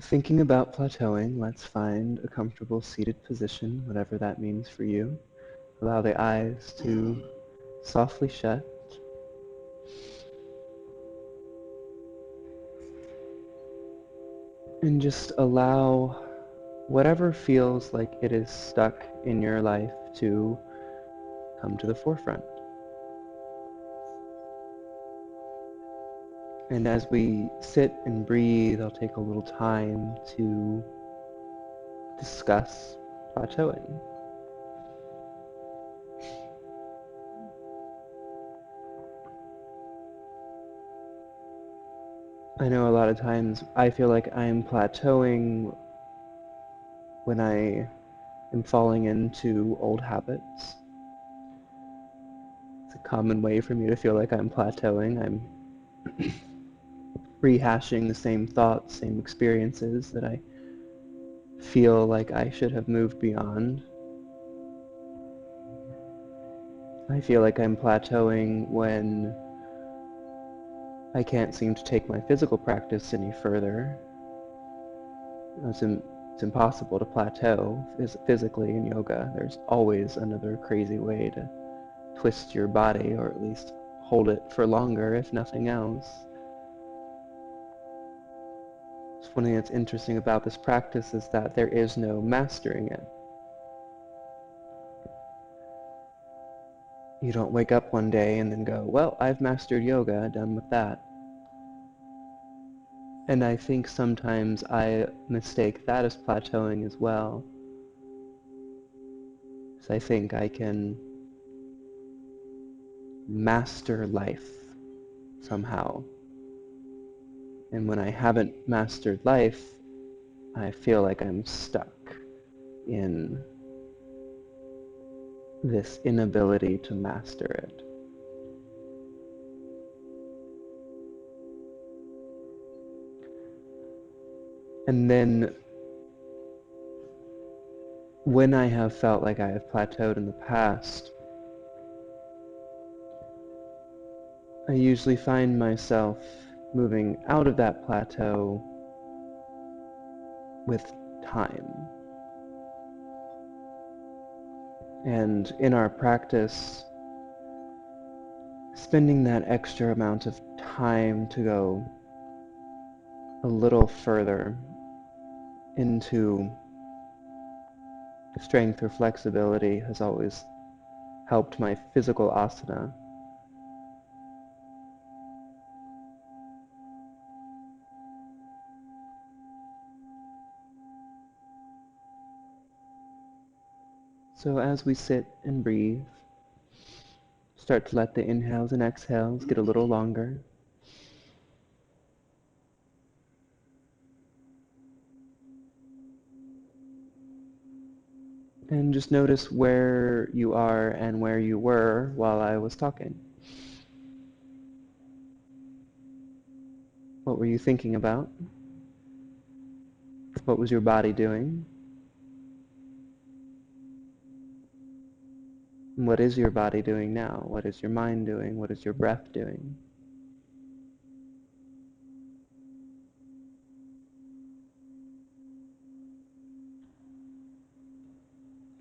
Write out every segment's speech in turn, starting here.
Thinking about plateauing, let's find a comfortable seated position, whatever that means for you. Allow the eyes to softly shut. And just allow whatever feels like it is stuck in your life to come to the forefront. And as we sit and breathe, I'll take a little time to discuss plateauing. I know a lot of times I feel like I'm plateauing when I am falling into old habits. It's a common way for me to feel like I'm plateauing. I'm rehashing the same thoughts, same experiences that I feel like I should have moved beyond. I feel like I'm plateauing when I can't seem to take my physical practice any further. It's impossible to plateau physically in yoga. There's always another crazy way to twist your body, or at least hold it for longer, if nothing else. So one thing that's interesting about this practice is that there is no mastering it. You don't wake up one day and then go, well, I've mastered yoga, done with that. And I think sometimes I mistake that as plateauing as well. So I think I can master life somehow. And when I haven't mastered life, I feel like I'm stuck in this inability to master it. And then when I have felt like I have plateaued in the past, I usually find myself moving out of that plateau with time. And in our practice, spending that extra amount of time to go a little further into strength or flexibility has always helped my physical asana. So as we sit and breathe, start to let the inhales and exhales get a little longer. And just notice where you are and where you were while I was talking. What were you thinking about? What was your body doing? What is your body doing now? What is your mind doing? What is your breath doing?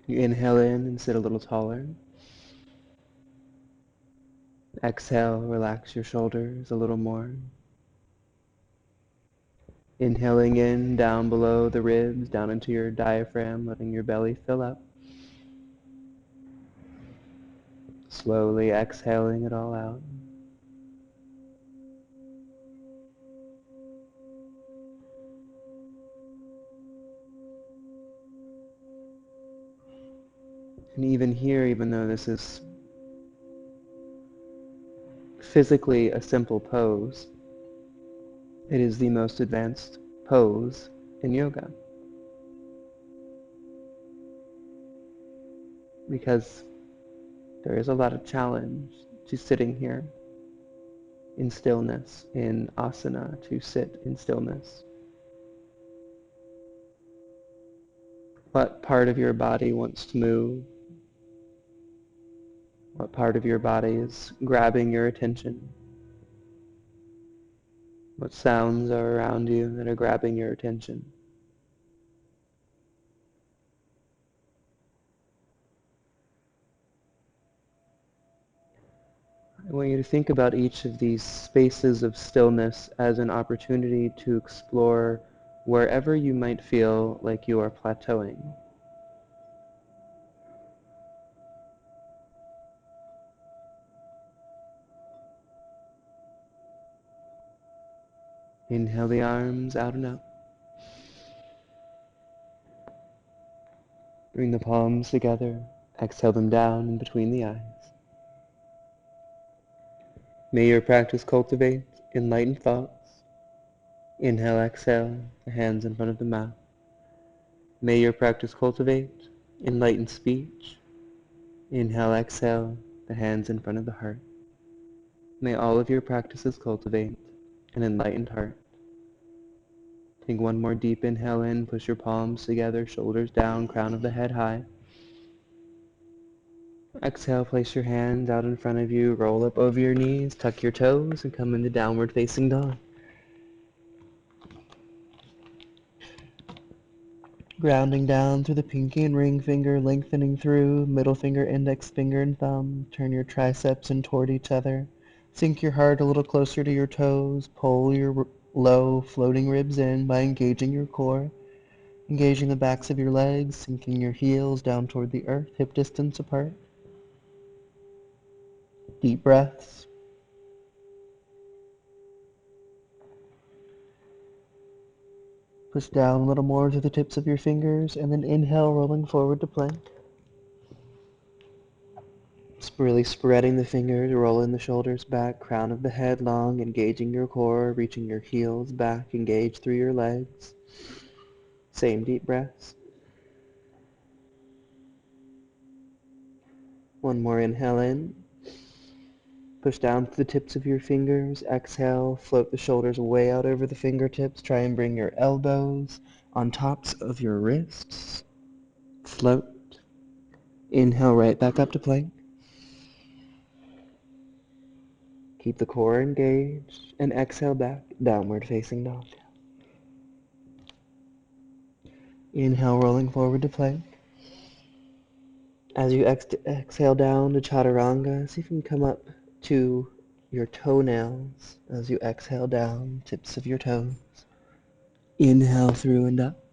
You inhale in and sit a little taller. Exhale, relax your shoulders a little more. Inhaling in, down below the ribs, down into your diaphragm, letting your belly fill up. Slowly exhaling it all out. And even here, even though this is physically a simple pose, it is the most advanced pose in yoga. Because there is a lot of challenge to sitting here in stillness, in asana, to sit in stillness. What part of your body wants to move? What part of your body is grabbing your attention? What sounds are around you that are grabbing your attention? I want you to think about each of these spaces of stillness as an opportunity to explore wherever you might feel like you are plateauing. Inhale the arms out and up. Bring the palms together. Exhale them down in between the eyes. May your practice cultivate enlightened thoughts. Inhale, exhale, the hands in front of the mouth. May your practice cultivate enlightened speech. Inhale, exhale, the hands in front of the heart. May all of your practices cultivate an enlightened heart. Take one more deep inhale in, push your palms together, shoulders down, crown of the head high. Exhale, place your hands out in front of you, roll up over your knees, tuck your toes, and come into downward facing dog. Grounding down through the pinky and ring finger, lengthening through, middle finger, index finger, and thumb. Turn your triceps in toward each other. Sink your heart a little closer to your toes. Pull your low, floating ribs in by engaging your core. Engaging the backs of your legs, sinking your heels down toward the earth, hip distance apart. Deep breaths. Push down a little more to the tips of your fingers, and then inhale, rolling forward to plank. Really spreading the fingers, rolling the shoulders back, crown of the head long, engaging your core, reaching your heels back, engage through your legs. Same deep breaths. One more inhale in. Push down to the tips of your fingers. Exhale, float the shoulders way out over the fingertips. Try and bring your elbows on tops of your wrists. Float. Inhale right back up to plank. Keep the core engaged, and exhale back, downward facing dog. Inhale, rolling forward to plank. As you exhale down to chaturanga, see if you can come up to your toenails as you exhale down, tips of your toes. Inhale through and up,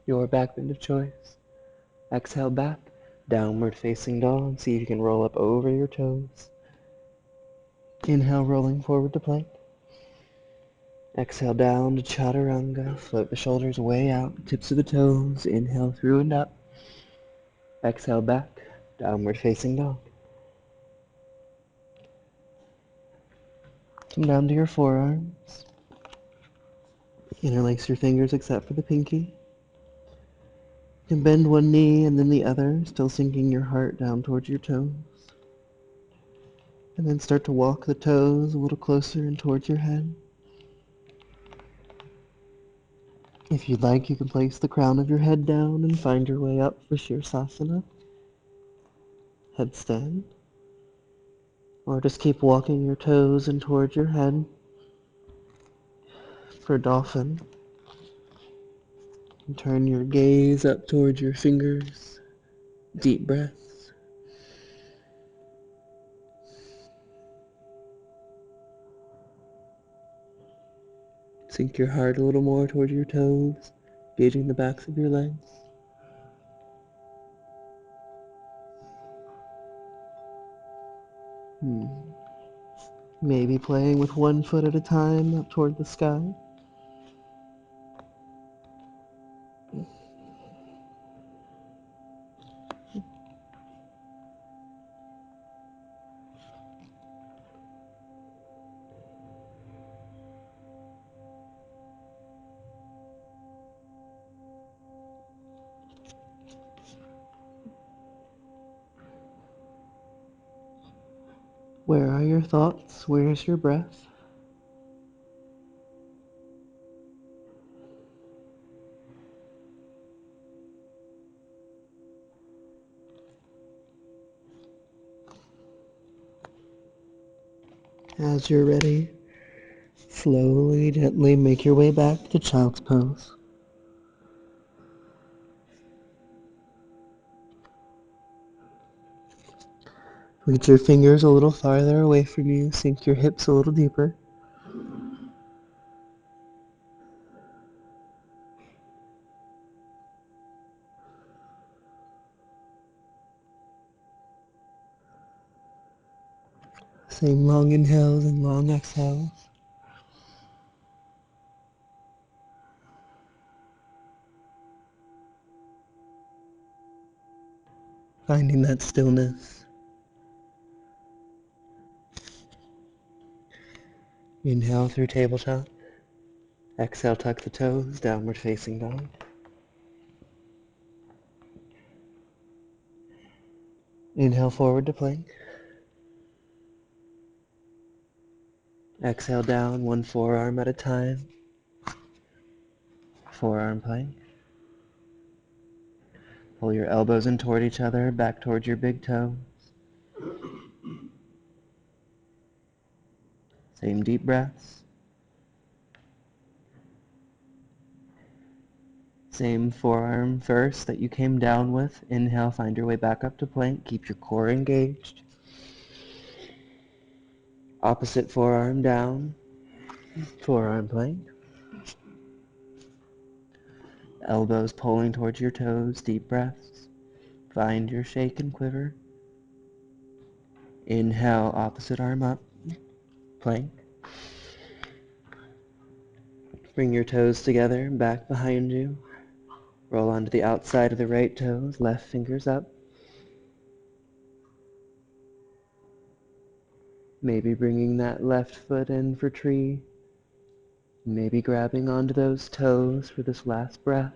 your back bend of choice. Exhale back, downward facing dog. See if you can roll up over your toes. Inhale, rolling forward to plank. Exhale down to chaturanga. Float the shoulders way out, tips of the toes. Inhale through and up. Exhale back, downward facing dog. Come down to your forearms. Interlace your fingers except for the pinky. You can bend one knee and then the other, still sinking your heart down towards your toes. And then start to walk the toes a little closer and towards your head. If you'd like, you can place the crown of your head down and find your way up for Savasana, Headstand. Or just keep walking your toes and towards your head for Dolphin. And turn your gaze up towards your fingers. Deep breaths. Sink your heart a little more towards your toes, gauging the backs of your legs. Maybe playing with one foot at a time up toward the sky. Where are your thoughts? Where is your breath? As you're ready, Slowly, gently make your way back to child's pose. Reach your fingers a little farther away from you, sink your hips a little deeper. Same long inhales and long exhales. Finding that stillness. Inhale through tabletop. Exhale, tuck the toes, downward facing dog. Inhale forward to plank. Exhale down, one forearm at a time. Forearm plank. Pull your elbows in toward each other, back towards your big toe. Same deep breaths. Same forearm first that you came down with. Inhale, find your way back up to plank. Keep your core engaged. Opposite forearm down. Forearm plank. Elbows pulling towards your toes. Deep breaths. Find your shake and quiver. Inhale, opposite arm up. Plank. Bring your toes together, back behind you. Roll onto the outside of the right toes, left fingers up. Maybe bringing that left foot in for tree. Maybe grabbing onto those toes for this last breath.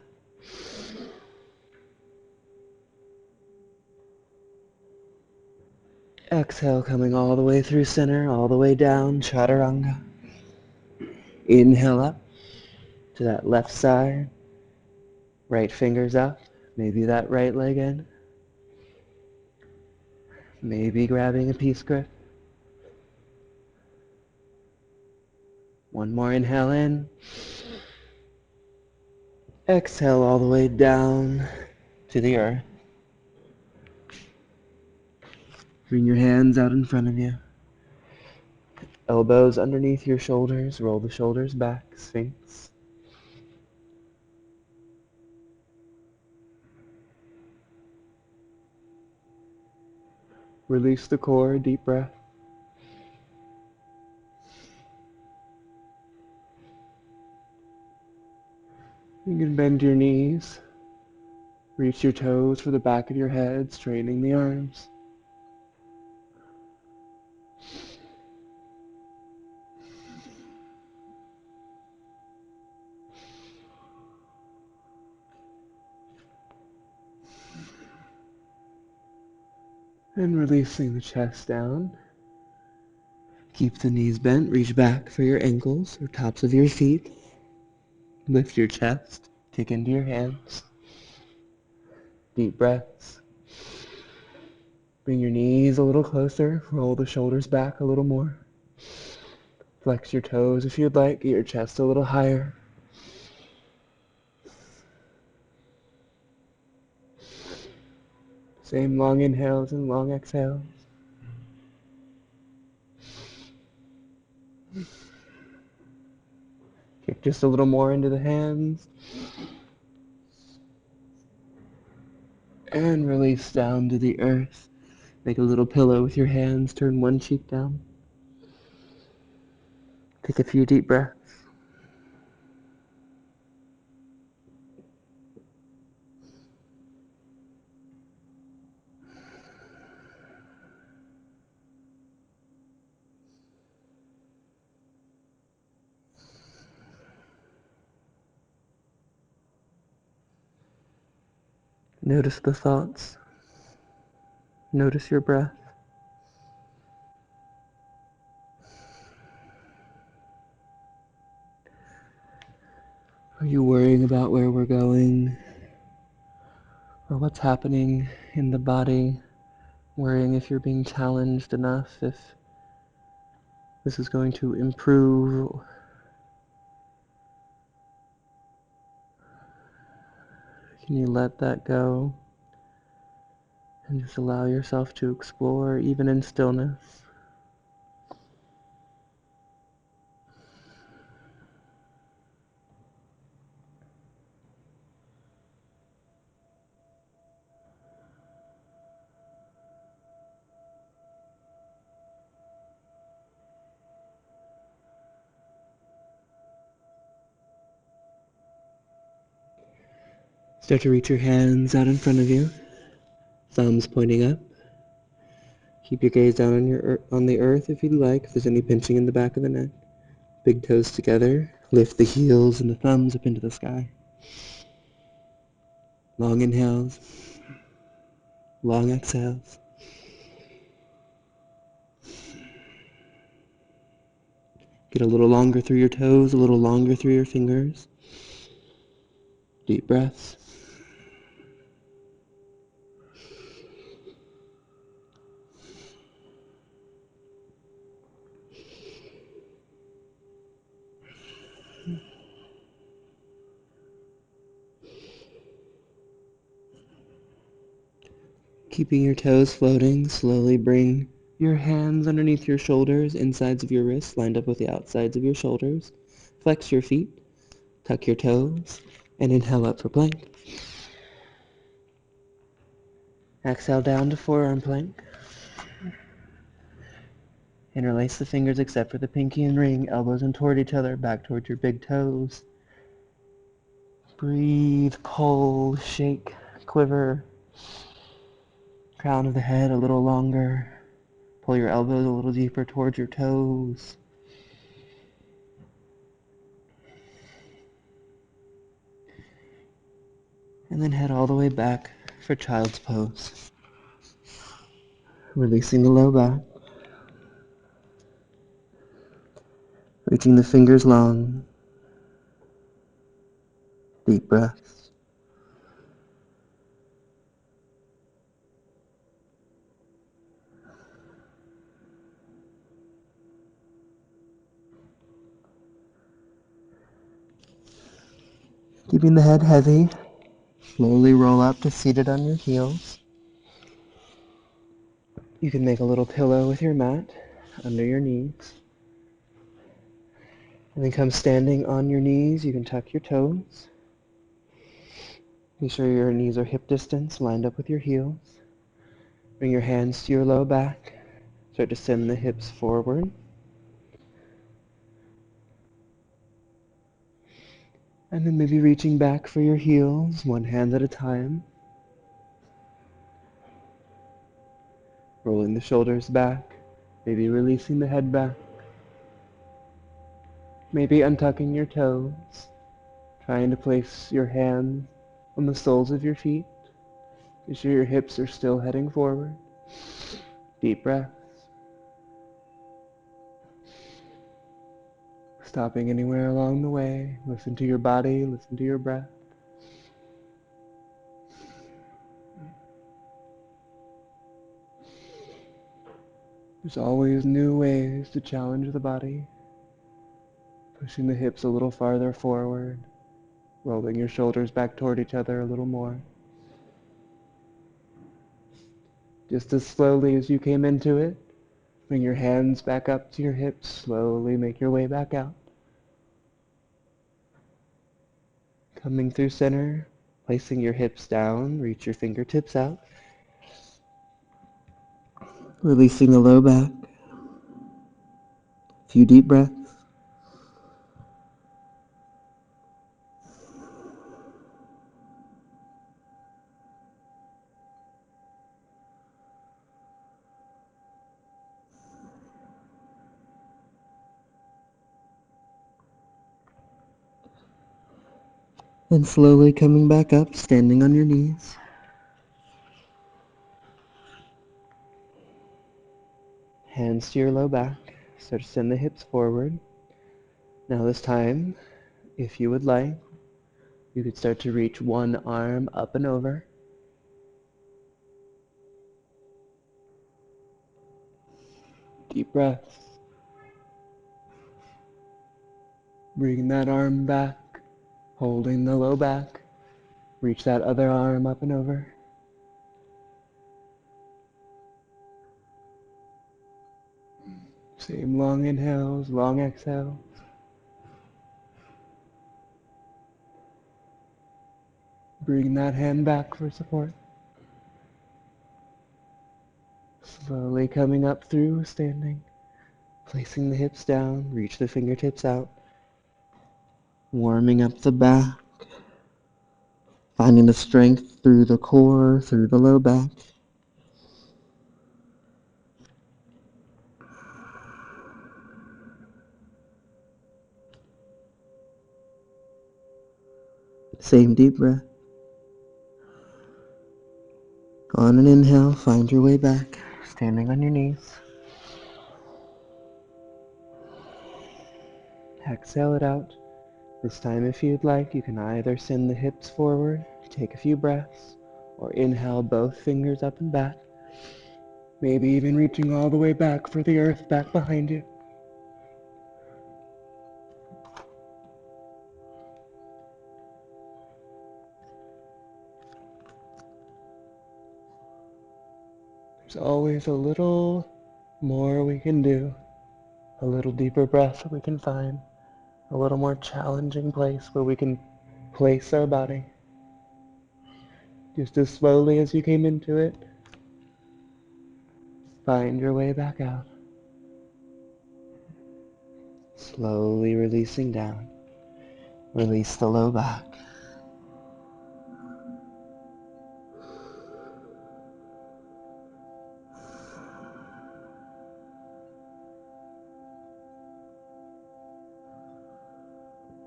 Exhale, coming all the way through center, all the way down, chaturanga. Inhale up to that left side. Right fingers up. Maybe that right leg in. Maybe grabbing a peace grip. One more inhale in. Exhale all the way down to the earth. Bring your hands out in front of you. Elbows underneath your shoulders. Roll the shoulders back. Sphinx. Release the core. Deep breath. You can bend your knees. Reach your toes for the back of your head, straightening the arms. And releasing the chest down. Keep the knees bent. Reach back for your ankles or tops of your feet. Lift your chest. Kick into your hands. Deep breaths. Bring your knees a little closer. Roll the shoulders back a little more. Flex your toes if you'd like. Get your chest a little higher. Same long inhales and long exhales. Kick just a little more into the hands. And release down to the earth. Make a little pillow with your hands. Turn one cheek down. Take a few deep breaths. Notice the thoughts. Notice your breath. Are you worrying about where we're going? Or what's happening in the body? Worrying if you're being challenged enough, if this is going to improve Can you let that go and just allow yourself to explore even in stillness? Start to reach your hands out in front of you, thumbs pointing up. Keep your gaze down on the earth if you'd like, if there's any pinching in the back of the neck. Big toes together. Lift the heels and the thumbs up into the sky. Long inhales. Long exhales. Get a little longer through your toes, a little longer through your fingers. Deep breaths. Keeping your toes floating, slowly bring your hands underneath your shoulders, insides of your wrists lined up with the outsides of your shoulders. Flex your feet, tuck your toes, and inhale up for plank. Exhale down to forearm plank. Interlace the fingers except for the pinky and ring, elbows in toward each other, back towards your big toes. Breathe, pull, shake, quiver. Crown of the head a little longer. Pull your elbows a little deeper towards your toes. And then head all the way back for child's pose. Releasing the low back. Reaching the fingers long. Deep breaths. Keeping the head heavy. Slowly roll up to seated on your heels. You can make a little pillow with your mat under your knees. And then come standing on your knees. You can tuck your toes. Make sure your knees are hip distance, lined up with your heels. Bring your hands to your low back. Start to send the hips forward. And then maybe reaching back for your heels, one hand at a time. Rolling the shoulders back. Maybe releasing the head back. Maybe untucking your toes. Trying to place your hands on the soles of your feet. Make sure your hips are still heading forward. Deep breaths. Stopping anywhere along the way. Listen to your body, listen to your breath. There's always new ways to challenge the body. Pushing the hips a little farther forward. Rolling your shoulders back toward each other a little more. Just as slowly as you came into it, bring your hands back up to your hips. Slowly make your way back out. Coming through center, placing your hips down, reach your fingertips out. Releasing the low back. A few deep breaths. And slowly coming back up, standing on your knees. Hands to your low back. Start to send the hips forward. Now this time, if you would like, you could start to reach one arm up and over. Deep breaths. Bringing that arm back, holding the low back. Reach that other arm up and over. Same long inhales, long exhales. Bring that hand back for support. Slowly coming up through standing. Placing the hips down, reach the fingertips out. Warming up the back. Finding the strength through the core, through the low back. Same deep breath. On an inhale, find your way back, standing on your knees. Exhale it out. This time, if you'd like, you can either send the hips forward, take a few breaths, or inhale both fingers up and back. Maybe even reaching all the way back for the earth back behind you. There's always a little more we can do, a little deeper breath that we can find, a little more challenging place where we can place our body. Just as slowly as you came into it, find your way back out. Slowly releasing down. Release the low back.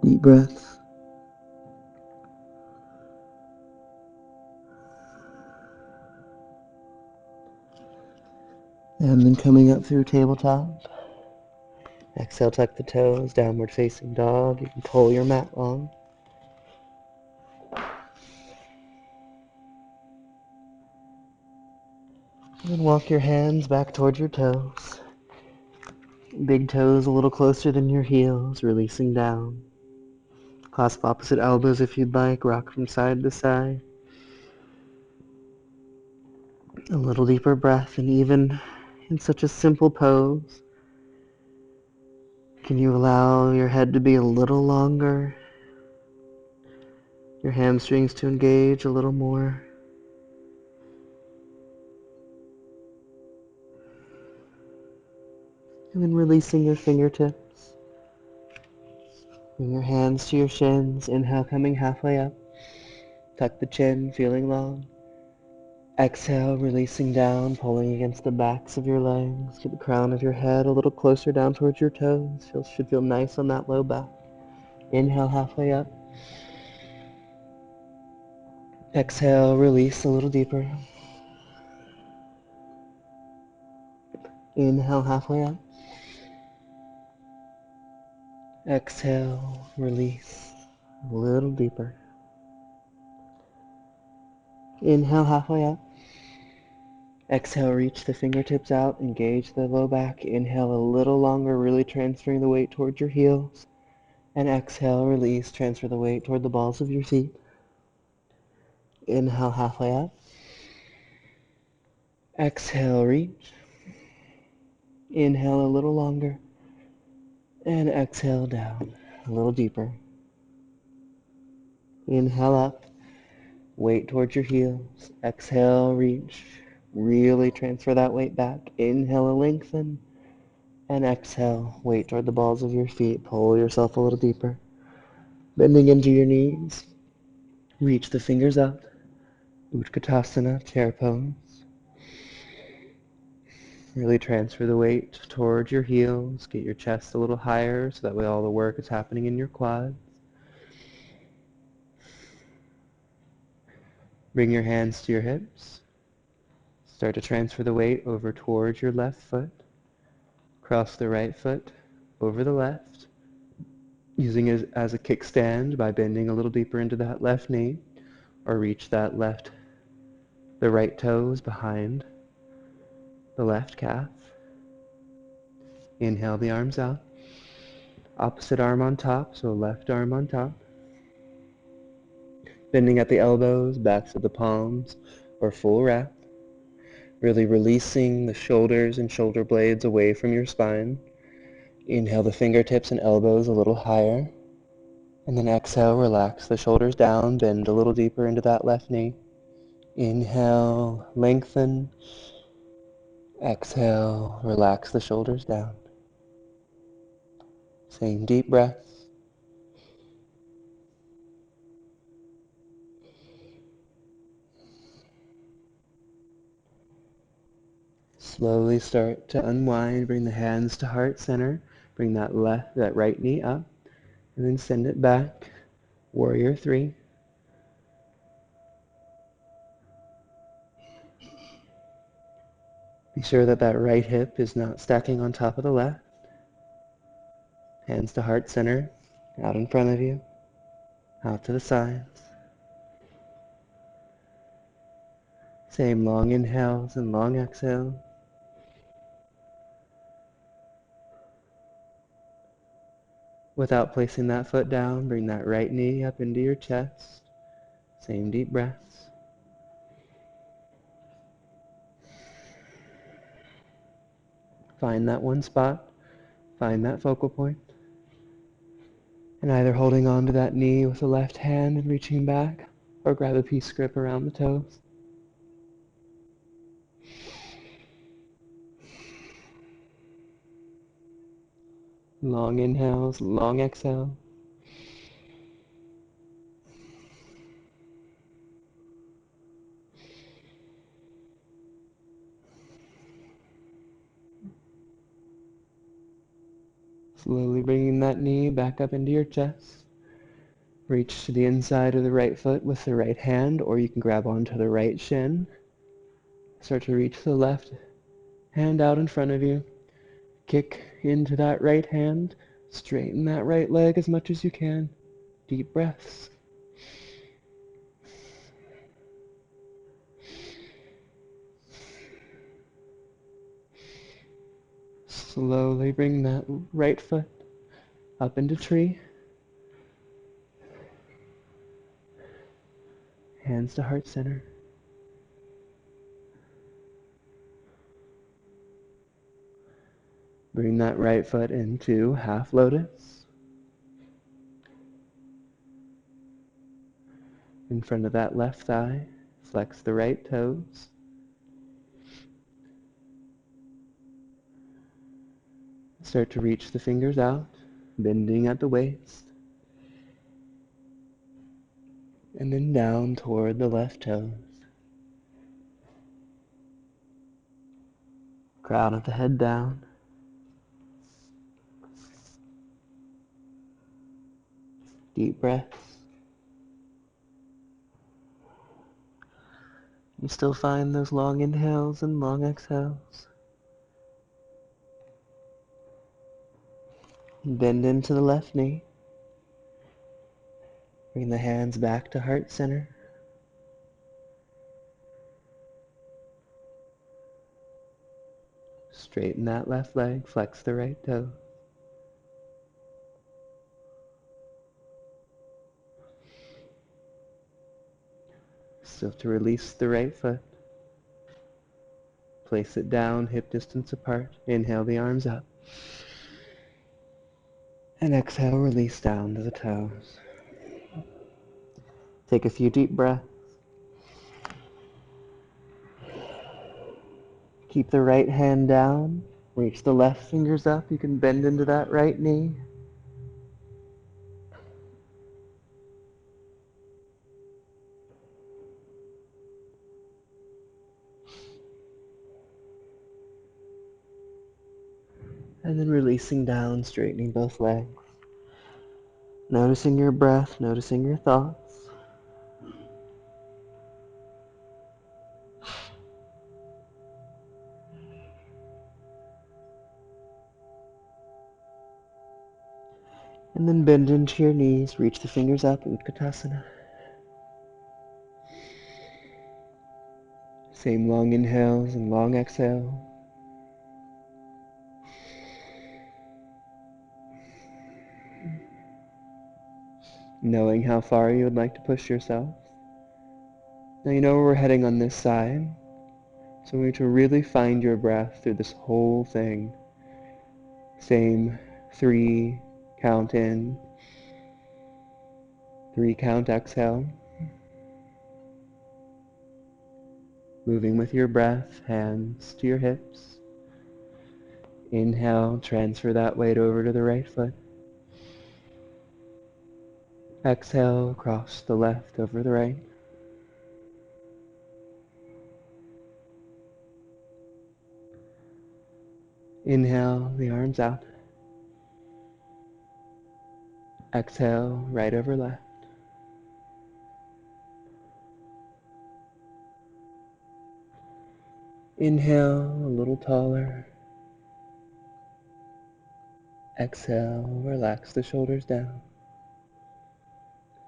Deep breaths. And then coming up through tabletop. Exhale, tuck the toes, downward facing dog. You can pull your mat long. And then walk your hands back towards your toes. Big toes a little closer than your heels, releasing down. Clasp opposite elbows if you'd like. Rock from side to side. A little deeper breath, and even in such a simple pose, can you allow your head to be a little longer? Your hamstrings to engage a little more. And then releasing your fingertips. Bring your hands to your shins. Inhale, coming halfway up. Tuck the chin, feeling long. Exhale, releasing down, pulling against the backs of your legs. Get the crown of your head a little closer down towards your toes. Should feel nice on that low back. Inhale, halfway up. Exhale, release a little deeper. Inhale, halfway up. Exhale, release a little deeper. Inhale, halfway up. Exhale, reach the fingertips out, engage the low back. Inhale a little longer, really transferring the weight towards your heels. And exhale, release, transfer the weight toward the balls of your feet. Inhale, halfway up. Exhale, reach. Inhale a little longer. And exhale down, a little deeper. Inhale up, weight towards your heels. Exhale, reach. Really transfer that weight back. Inhale, lengthen. And exhale, weight toward the balls of your feet. Pull yourself a little deeper. Bending into your knees. Reach the fingers up. Utkatasana, chair pose. Really transfer the weight towards your heels. Get your chest a little higher so that way all the work is happening in your quads. Bring your hands to your hips. Start to transfer the weight over towards your left foot. Cross the right foot over the left, using it as a kickstand by bending a little deeper into that left knee, or reach the right toes behind the left calf. Inhale the arms out. Opposite arm on top, so left arm on top. Bending at the elbows, backs of the palms, or full wrap. Really releasing the shoulders and shoulder blades away from your spine. Inhale the fingertips and elbows a little higher. And then exhale, relax the shoulders down, bend a little deeper into that left knee. Inhale, lengthen. Exhale, relax the shoulders down. Same deep breaths. Slowly start to unwind, bring the hands to heart center, bring that right knee up, and then send it back. Warrior 3. Be sure that that right hip is not stacking on top of the left. Hands to heart center, out in front of you, out to the sides. Same long inhales and long exhales. Without placing that foot down, bring that right knee up into your chest. Same deep breaths. Find that one spot. Find that focal point. And either holding on to that knee with the left hand and reaching back, or grab a peace grip around the toes. Long inhales, long exhale. Slowly bringing that knee back up into your chest. Reach to the inside of the right foot with the right hand, or you can grab onto the right shin. Start to reach the left hand out in front of you. Kick into that right hand. Straighten that right leg as much as you can. Deep breaths. Slowly bring that right foot up into tree. Hands to heart center. Bring that right foot into half lotus. In front of that left thigh, flex the right toes. Start to reach the fingers out, bending at the waist. And then down toward the left toes. Crown of the head down. Deep breaths. You still find those long inhales and long exhales. Bend into the left knee. Bring the hands back to heart center. Straighten that left leg, flex the right toe. Still to release the right foot. Place it down, hip distance apart. Inhale the arms up. And exhale, release down to the toes. Take a few deep breaths. Keep the right hand down. Reach the left fingers up. You can bend into that right knee. And then releasing down, straightening both legs. Noticing your breath, noticing your thoughts. And then bend into your knees, reach the fingers up, Utkatasana. Same long inhales and long exhale. knowing how far you would like to push yourself. Now you know where we're heading on this side, so we need to really find your breath through this whole thing. Same 3 count in, 3 count exhale. Moving with your breath, hands to your hips. Inhale, transfer that weight over to the right foot. Exhale, cross the left over the right. Inhale, the arms out. Exhale, right over left. Inhale, a little taller. Exhale, relax the shoulders down.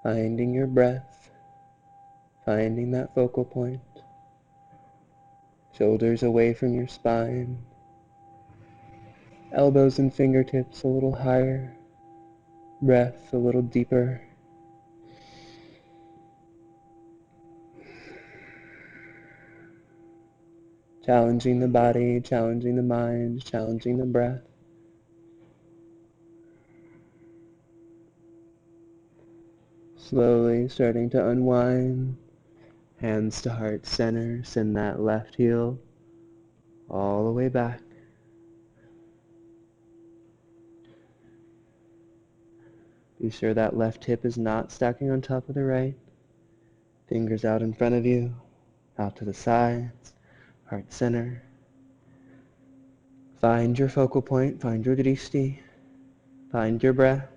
Finding your breath, finding that focal point. Shoulders away from your spine. Elbows and fingertips a little higher. Breath a little deeper. Challenging the body, challenging the mind, challenging the breath. Slowly starting to unwind. Hands to heart center. Send that left heel all the way back. Be sure that left hip is not stacking on top of the right. Fingers out in front of you, out to the sides, heart center. Find your focal point, find your drishti, find your breath.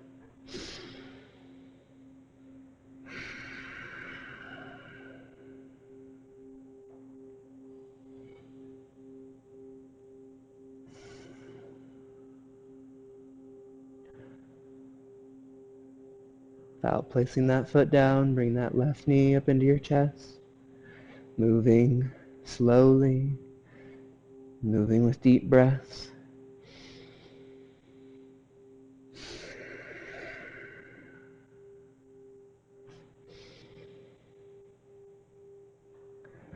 Without placing that foot down, bring that left knee up into your chest. Moving slowly, moving with deep breaths.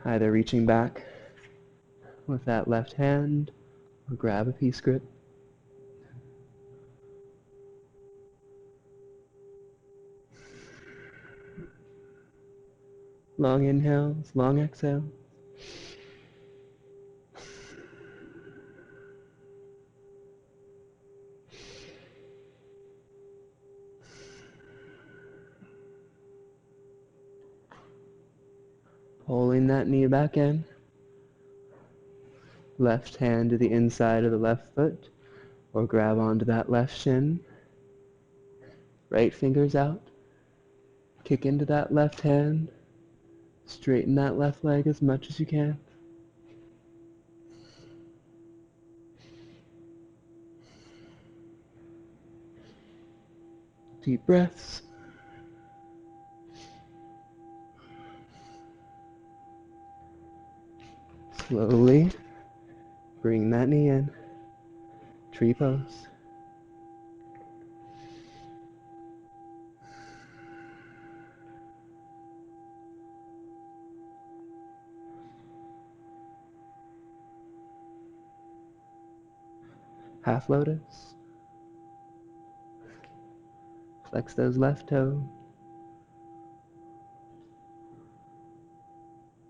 Either reaching back with that left hand or grab a peace grip. Long inhales, long exhale. Pulling that knee back in. Left hand to the inside of the left foot, or grab onto that left shin. Right fingers out. Kick into that left hand. Straighten that left leg as much as you can. Deep breaths. Slowly bring that knee in. Tree pose. Half lotus. Flex those left toes.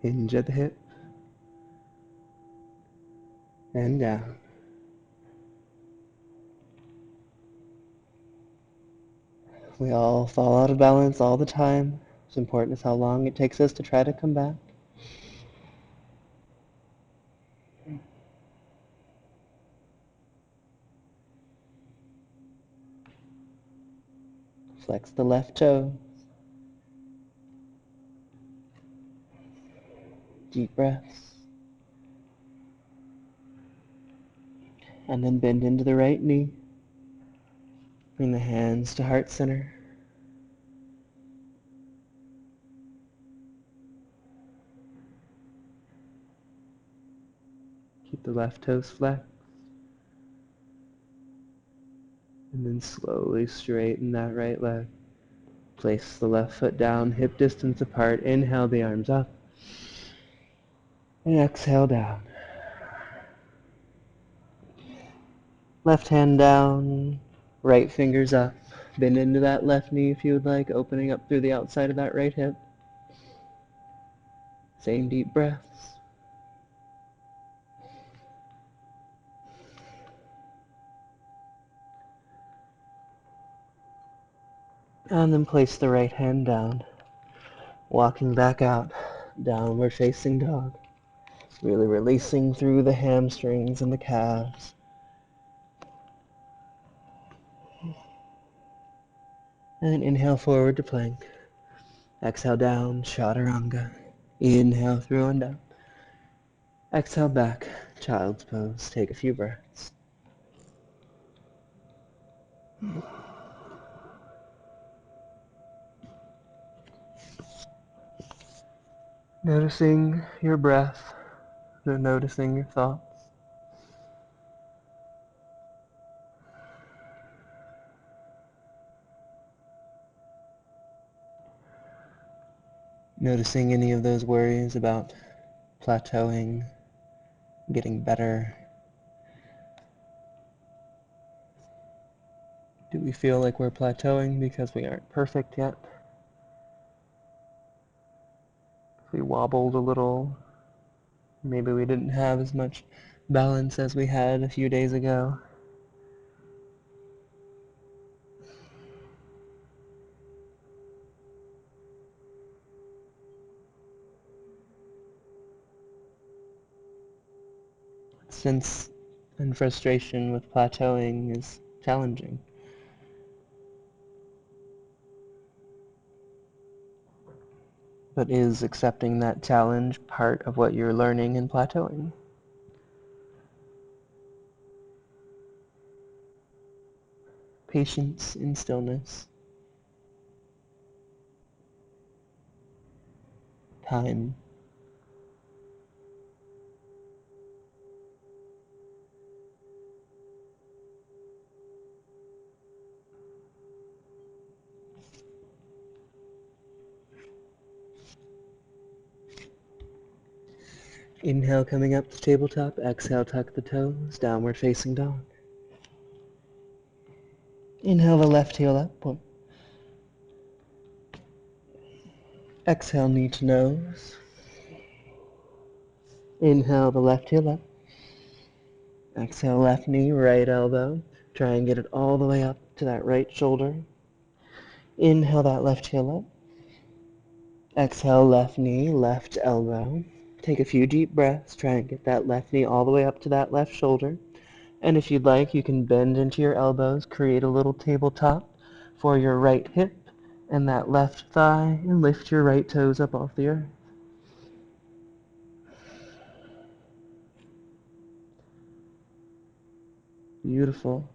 Hinge at the hip. And down. We all fall out of balance all the time. What's important is how long it takes us to try to come back. Flex the left toe. Deep breaths. And then bend into the right knee. Bring the hands to heart center. Keep the left toes flexed. And then slowly straighten that right leg. Place the left foot down, hip distance apart. Inhale the arms up. And exhale down. Left hand down, right fingers up. Bend into that left knee if you would like, opening up through the outside of that right hip. Same deep breaths. And then place the right hand down, walking back out, downward facing dog. Really releasing through the hamstrings and the calves. And then inhale forward to plank. Exhale down, chaturanga. Inhale through and down. Exhale back, child's pose. Take a few breaths. Noticing your breath, noticing your thoughts. Noticing any of those worries about plateauing, getting better. Do we feel like we're plateauing because we aren't perfect yet? If we wobbled a little, maybe we didn't have as much balance as we had a few days ago. Sense and frustration with plateauing is challenging. But is accepting that challenge part of what you're learning in plateauing? Patience in stillness. Time. Inhale coming up to tabletop. Exhale, tuck the toes. Downward facing dog. Inhale the left heel up. One. Exhale, knee to nose. Inhale the left heel up. Exhale, left knee, right elbow. Try and get it all the way up to that right shoulder. Inhale that left heel up. Exhale, left knee, left elbow. Take a few deep breaths. Try and get that left knee all the way up to that left shoulder. And if you'd like, you can bend into your elbows, create a little tabletop for your right hip and that left thigh, and lift your right toes up off the earth. Beautiful.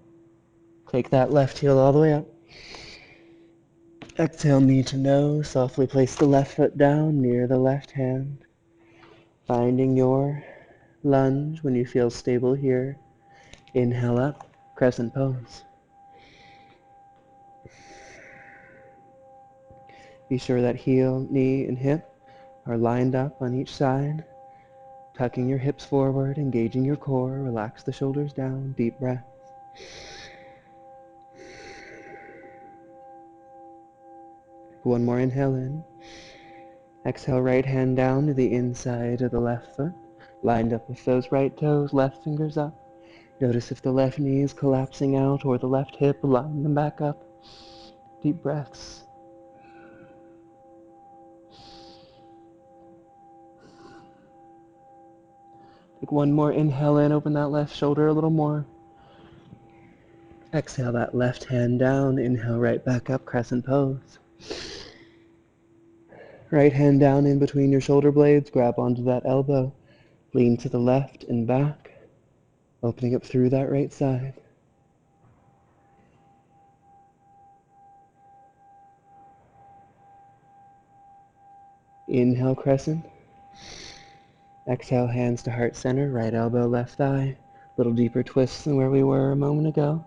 Take that left heel all the way up. Exhale, knee to nose. Softly place the left foot down near the left hand. Finding your lunge when you feel stable here. Inhale up, crescent pose. Be sure that heel, knee, and hip are lined up on each side. Tucking your hips forward, engaging your core. Relax the shoulders down. Deep breath. One more inhale in. Exhale, right hand down to the inside of the left foot. Lined up with those right toes, left fingers up. Notice if the left knee is collapsing out or the left hip, line them back up. Deep breaths. Take one more inhale in, open that left shoulder a little more. Exhale that left hand down, inhale right back up, crescent pose. Right hand down in between your shoulder blades, grab onto that elbow. Lean to the left and back, opening up through that right side. Inhale, crescent. Exhale, hands to heart center, right elbow, left thigh. Little deeper twists than where we were a moment ago.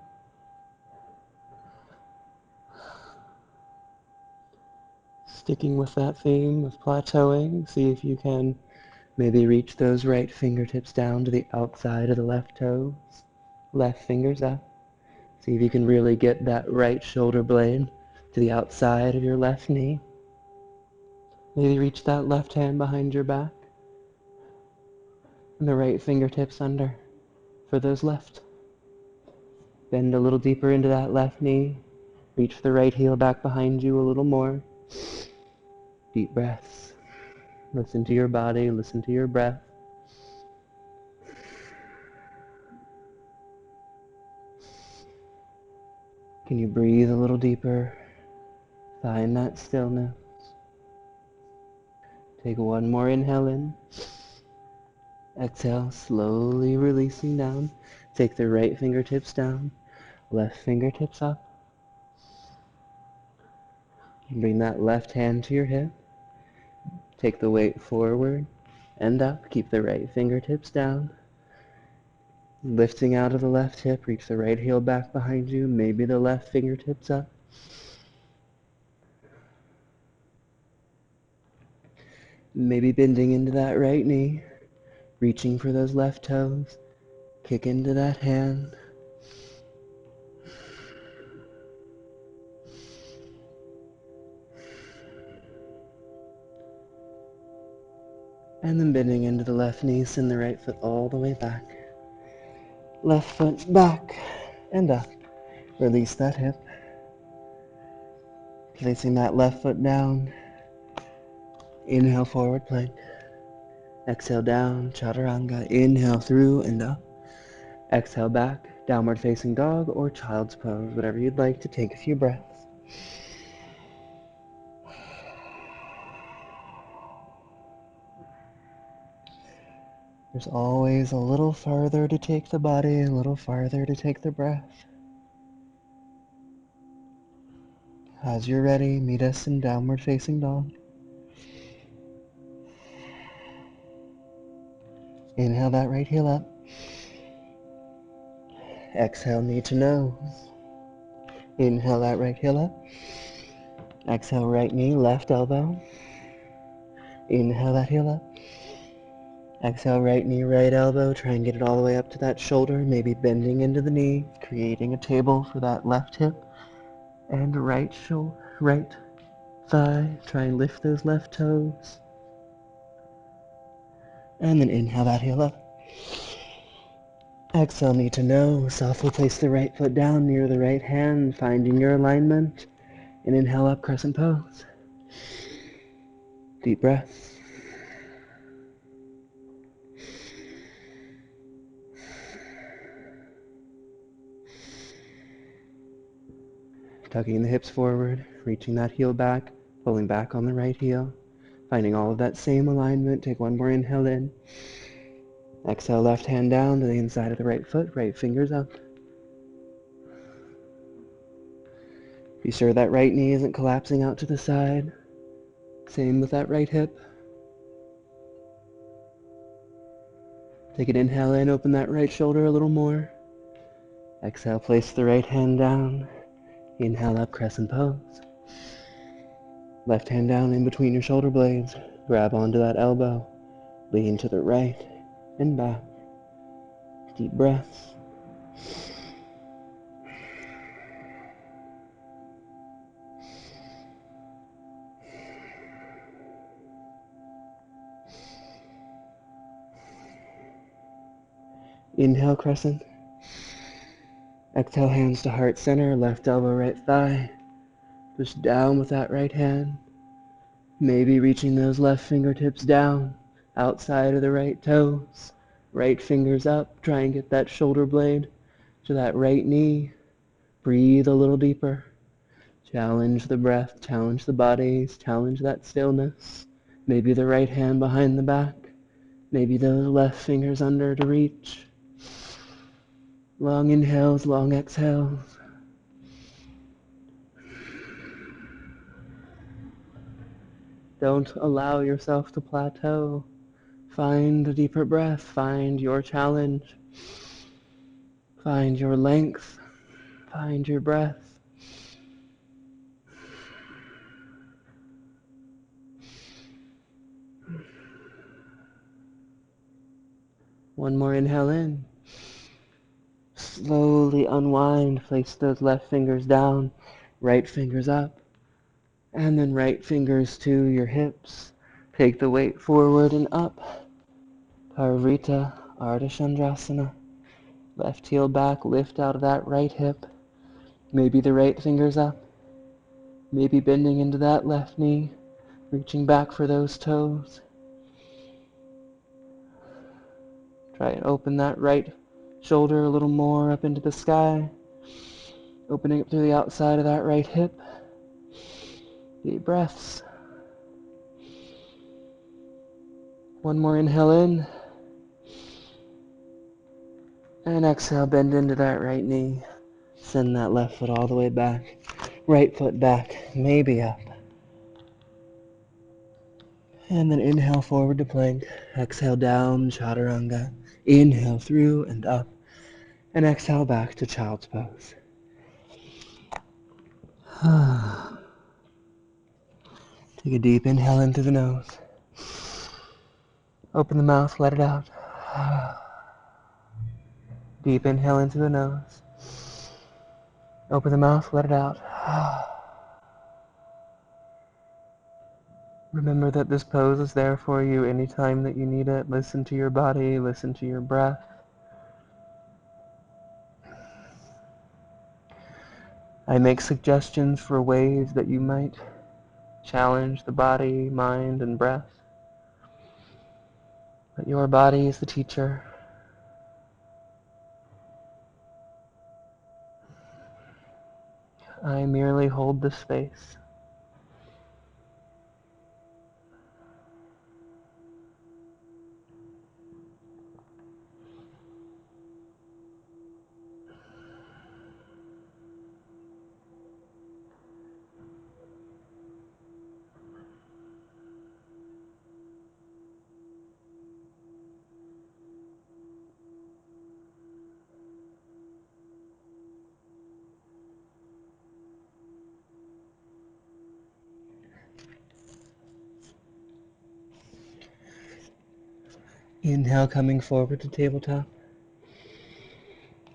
Sticking with that theme of plateauing, see if you can maybe reach those right fingertips down to the outside of the left toes. Left fingers up. See if you can really get that right shoulder blade to the outside of your left knee. Maybe reach that left hand behind your back. And the right fingertips under for those left. Bend a little deeper into that left knee. Reach the right heel back behind you a little more. Deep breaths. Listen to your body, listen to your breath. Can you breathe a little deeper? Find that stillness. Take one more inhale in. Exhale, slowly releasing down. Take the right fingertips down, left fingertips up. Bring that left hand to your hip. Take the weight forward and up. Keep the right fingertips down. Lifting out of the left hip, reach the right heel back behind you. Maybe the left fingertips up. Maybe bending into that right knee. Reaching for those left toes. Kick into that hand. And then bending into the left knee, send the right foot all the way back. Left foot back and up. Release that hip. Placing that left foot down. Inhale, forward plank. Exhale down, chaturanga. Inhale through and up. Exhale back, downward facing dog or child's pose, whatever you'd like to take a few breaths. There's always a little farther to take the body, a little farther to take the breath. As you're ready, meet us in downward facing dog. Inhale that right heel up. Exhale, knee to nose. Inhale that right heel up. Exhale, right knee, left elbow. Inhale that heel up. Exhale, right knee, right elbow. Try and get it all the way up to that shoulder, maybe bending into the knee, creating a table for that left hip. And right shoulder, right thigh. Try and lift those left toes. And then inhale that heel up. Exhale, knee to nose. Softly place the right foot down near the right hand, finding your alignment. And inhale up, crescent pose. Deep breath. Tucking the hips forward, reaching that heel back, pulling back on the right heel. Finding all of that same alignment. Take one more inhale in. Exhale, left hand down to the inside of the right foot, right fingers up. Be sure that right knee isn't collapsing out to the side. Same with that right hip. Take an inhale in, open that right shoulder a little more. Exhale, place the right hand down. Inhale up, crescent pose. Left hand down in between your shoulder blades. Grab onto that elbow. Lean to the right and back. Deep breaths. Inhale, crescent. Exhale, hands to heart center, left elbow, right thigh. Push down with that right hand. Maybe reaching those left fingertips down, outside of the right toes. Right fingers up, try and get that shoulder blade to that right knee. Breathe a little deeper. Challenge the breath, challenge the bodies, challenge that stillness. Maybe the right hand behind the back. Maybe those left fingers under to reach. Long inhales, long exhales. Don't allow yourself to plateau. Find a deeper breath. Find your challenge. Find your length. Find your breath. One more inhale in. Slowly unwind, place those left fingers down, right fingers up, and then right fingers to your hips. Take the weight forward and up. Parvrita, Ardha Chandrasana. Left heel back, lift out of that right hip. Maybe the right finger's up. Maybe bending into that left knee, reaching back for those toes. Try and open that right shoulder a little more up into the sky. Opening up through the outside of that right hip. Deep breaths. One more inhale in. And exhale, bend into that right knee. Send that left foot all the way back. Right foot back, maybe up. And then inhale forward to plank. Exhale down, chaturanga. Inhale through and up. And exhale back to child's pose. Take a deep inhale in through the nose. Open the mouth, let it out. Deep inhale into the nose. Open the mouth, let it out. Remember that this pose is there for you anytime that you need it. Listen to your body, listen to your breath. I make suggestions for ways that you might challenge the body, mind, and breath. But your body is the teacher. I merely hold the space. Inhale, coming forward to tabletop.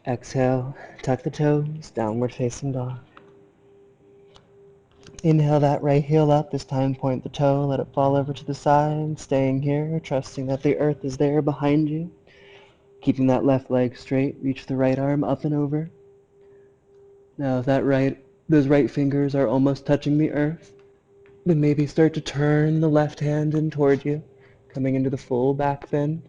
Exhale, tuck the toes, downward facing dog. Inhale that right heel up. This time point the toe, let it fall over to the side. Staying here, trusting that the earth is there behind you. Keeping that left leg straight, reach the right arm up and over. Now if those right fingers are almost touching the earth, then maybe start to turn the left hand in toward you, coming into the full back bend.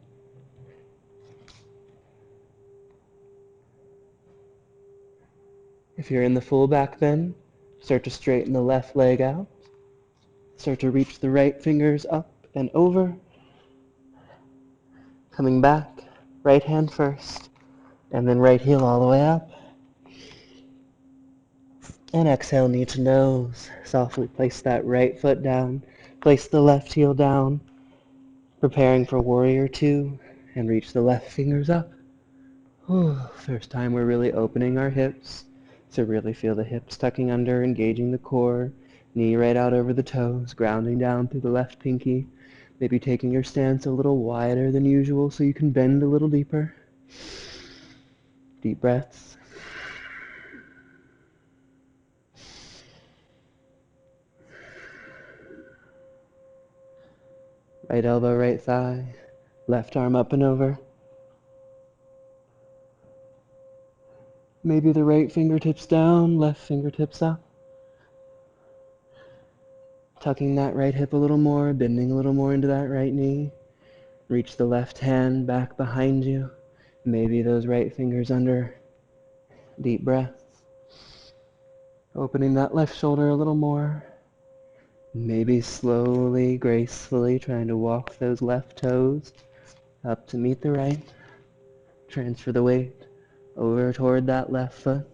If you're in the full back bend, start to straighten the left leg out. Start to reach the right fingers up and over. Coming back, right hand first, and then right heel all the way up. And exhale, knee to nose. Softly place that right foot down. Place the left heel down. Preparing for warrior two, and reach the left fingers up. First time we're really opening our hips. So really feel the hips tucking under, engaging the core. Knee right out over the toes, grounding down through the left pinky. Maybe taking your stance a little wider than usual so you can bend a little deeper. Deep breaths. Right elbow, right thigh. Left arm up and over. Maybe the right fingertips down, left fingertips up. Tucking that right hip a little more, bending a little more into that right knee. Reach the left hand back behind you. Maybe those right fingers under. Deep breaths. Opening that left shoulder a little more. Maybe slowly, gracefully trying to walk those left toes up to meet the right. Transfer the weight over toward that left foot.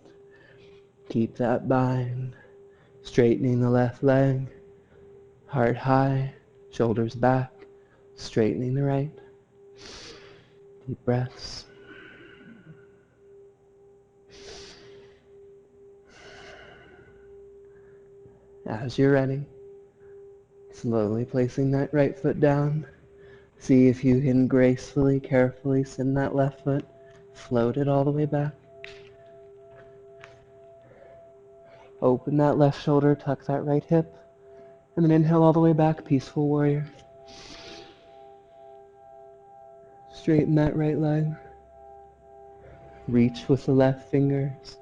Keep that bind. Straightening the left leg. Heart high, shoulders back. Straightening the right. Deep breaths. As you're ready, slowly placing that right foot down. See if you can gracefully, carefully send that left foot, float it all the way back. Open that left shoulder, tuck that right hip, and then inhale all the way back, peaceful warrior. Straighten that right leg. Reach with the left fingers.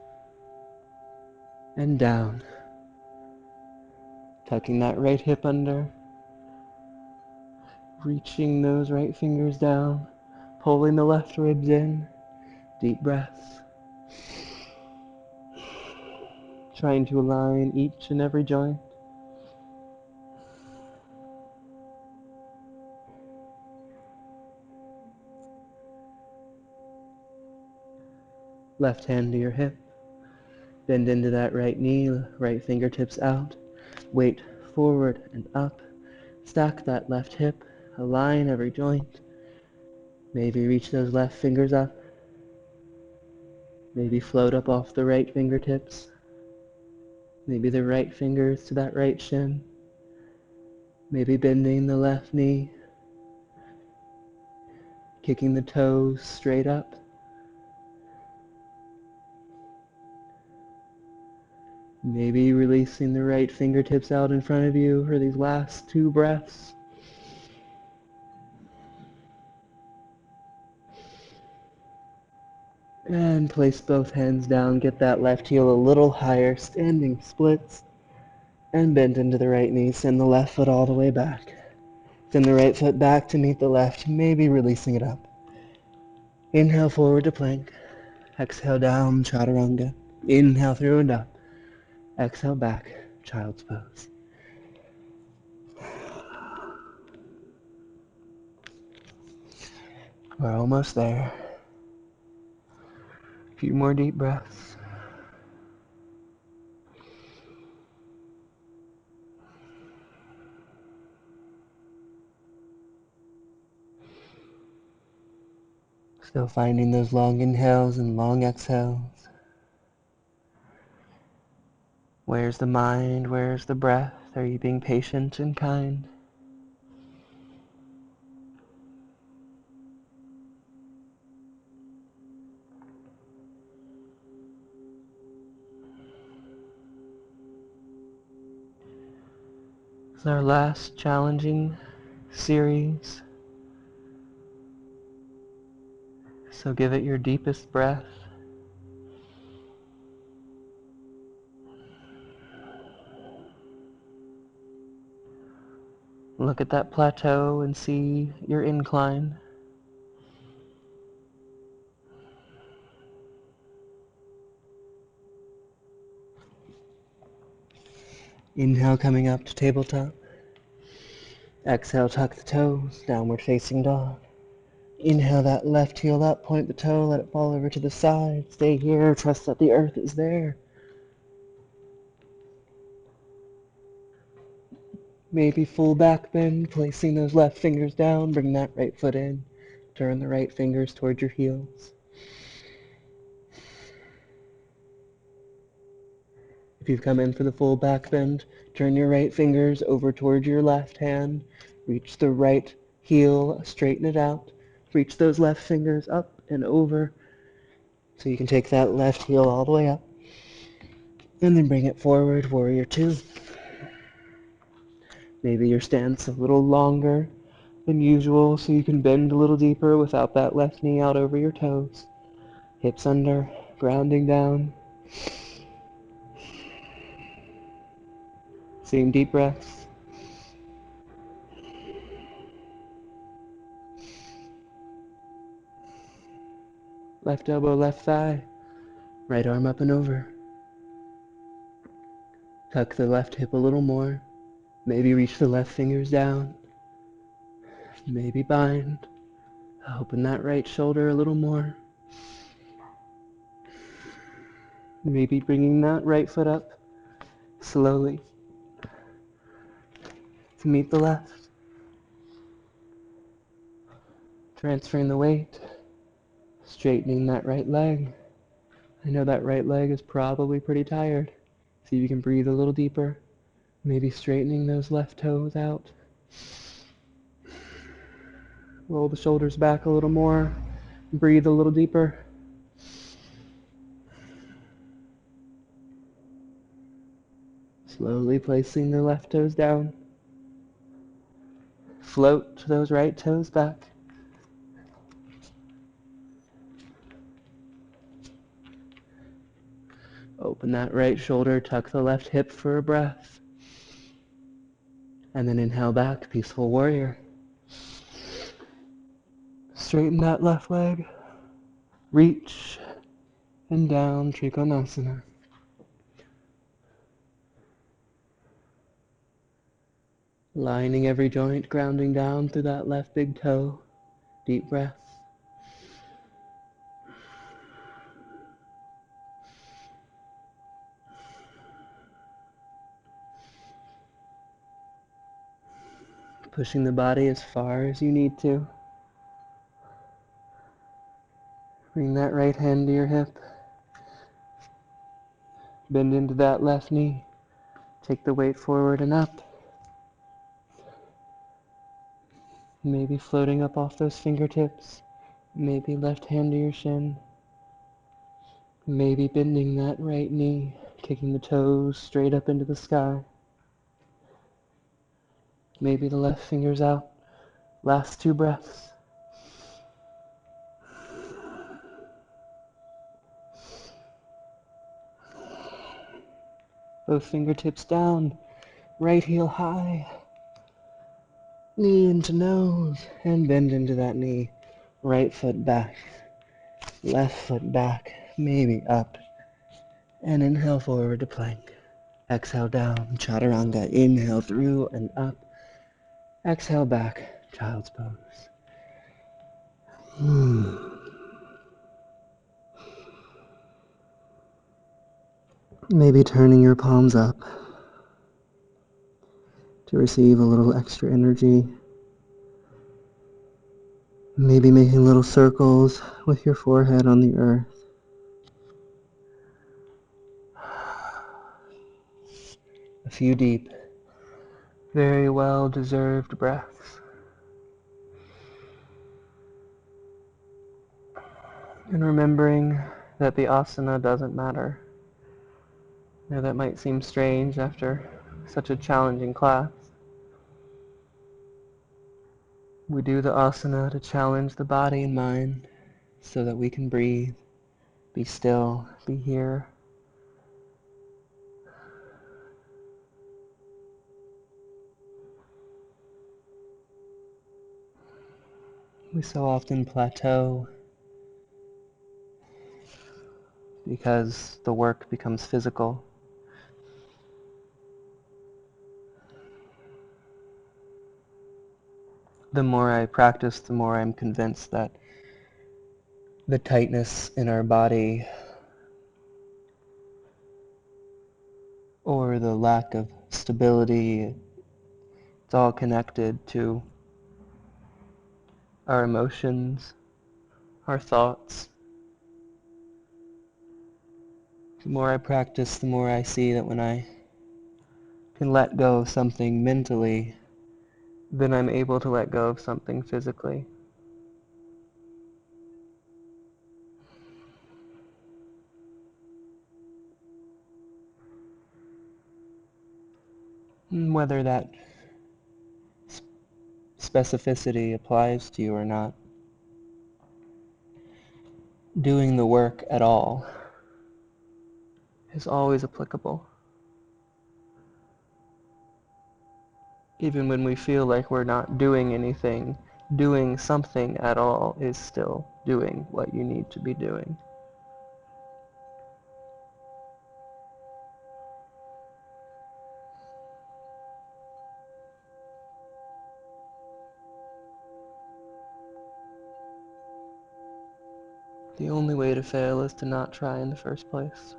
And down. Tucking that right hip under. Reaching those right fingers down. Pulling the left ribs in. Deep breaths. Trying to align each and every joint. Left hand to your hip. Bend into that right knee, right fingertips out. Weight forward and up. Stack that left hip. Align every joint. Maybe reach those left fingers up. Maybe float up off the right fingertips. Maybe the right fingers to that right shin. Maybe bending the left knee. Kicking the toes straight up. Maybe releasing the right fingertips out in front of you for these last 2 breaths. And place both hands down. Get that left heel a little higher. Standing splits. And bend into the right knee. Send the left foot all the way back. Send the right foot back to meet the left. Maybe releasing it up. Inhale forward to plank. Exhale down, chaturanga. Inhale through and up. Exhale back, child's pose. We're almost there. A few more deep breaths. Still finding those long inhales and long exhales. Where's the mind? Where's the breath? Are you being patient and kind? This is our last challenging series. So give it your deepest breath. Look at that plateau and see your incline. Inhale coming up to tabletop. Exhale, tuck the toes, downward facing dog. Inhale that left heel up, point the toe, let it fall over to the side. Stay here, trust that the earth is there. Maybe full back bend, placing those left fingers down, bring that right foot in. Turn the right fingers towards your heels. If you've come in for the full back bend, turn your right fingers over towards your left hand. Reach the right heel, straighten it out. Reach those left fingers up and over so you can take that left heel all the way up. And then bring it forward, warrior 2. Maybe your stance a little longer than usual so you can bend a little deeper without that left knee out over your toes. Hips under, grounding down. Same deep breaths. Left elbow, left thigh. Right arm up and over. Tuck the left hip a little more. Maybe reach the left fingers down. Maybe bind. Open that right shoulder a little more. Maybe bringing that right foot up slowly to meet the left. Transferring the weight. Straightening that right leg. I know that right leg is probably pretty tired. See if you can breathe a little deeper. Maybe straightening those left toes out. Roll the shoulders back a little more. Breathe a little deeper. Slowly placing the left toes down. Float those right toes back. Open that right shoulder, tuck the left hip for a breath. And then inhale back, peaceful warrior. Straighten that left leg. Reach and down, Trikonasana. Lining every joint, grounding down through that left big toe. Deep breath. Pushing the body as far as you need to. Bring that right hand to your hip. Bend into that left knee. Take the weight forward and up. Maybe floating up off those fingertips. Maybe left hand to your shin. Maybe bending that right knee, kicking the toes straight up into the sky. Maybe the left finger's out. Last 2 breaths. Both fingertips down, right heel high. Knee into nose, and bend into that knee. Right foot back, left foot back, maybe up. And inhale forward to plank. Exhale down, chaturanga. Inhale through and up. Exhale back, child's pose. Maybe turning your palms up to receive a little extra energy. Maybe making little circles with your forehead on the earth. A few deep, very well-deserved breaths. And remembering that the asana doesn't matter. Now that might seem strange after such a challenging class. We do the asana to challenge the body and mind so that we can breathe, be still, be here. We so often plateau because the work becomes physical. The more I practice, the more I'm convinced that the tightness in our body or the lack of stability, it's all connected to our emotions, our thoughts. The more I practice, the more I see that when I can let go of something mentally, then I'm able to let go of something physically. And whether that specificity applies to you or not, doing the work at all is always applicable. Even when we feel like we're not doing anything, doing something at all is still doing what you need to be doing. The only way to fail is to not try in the first place.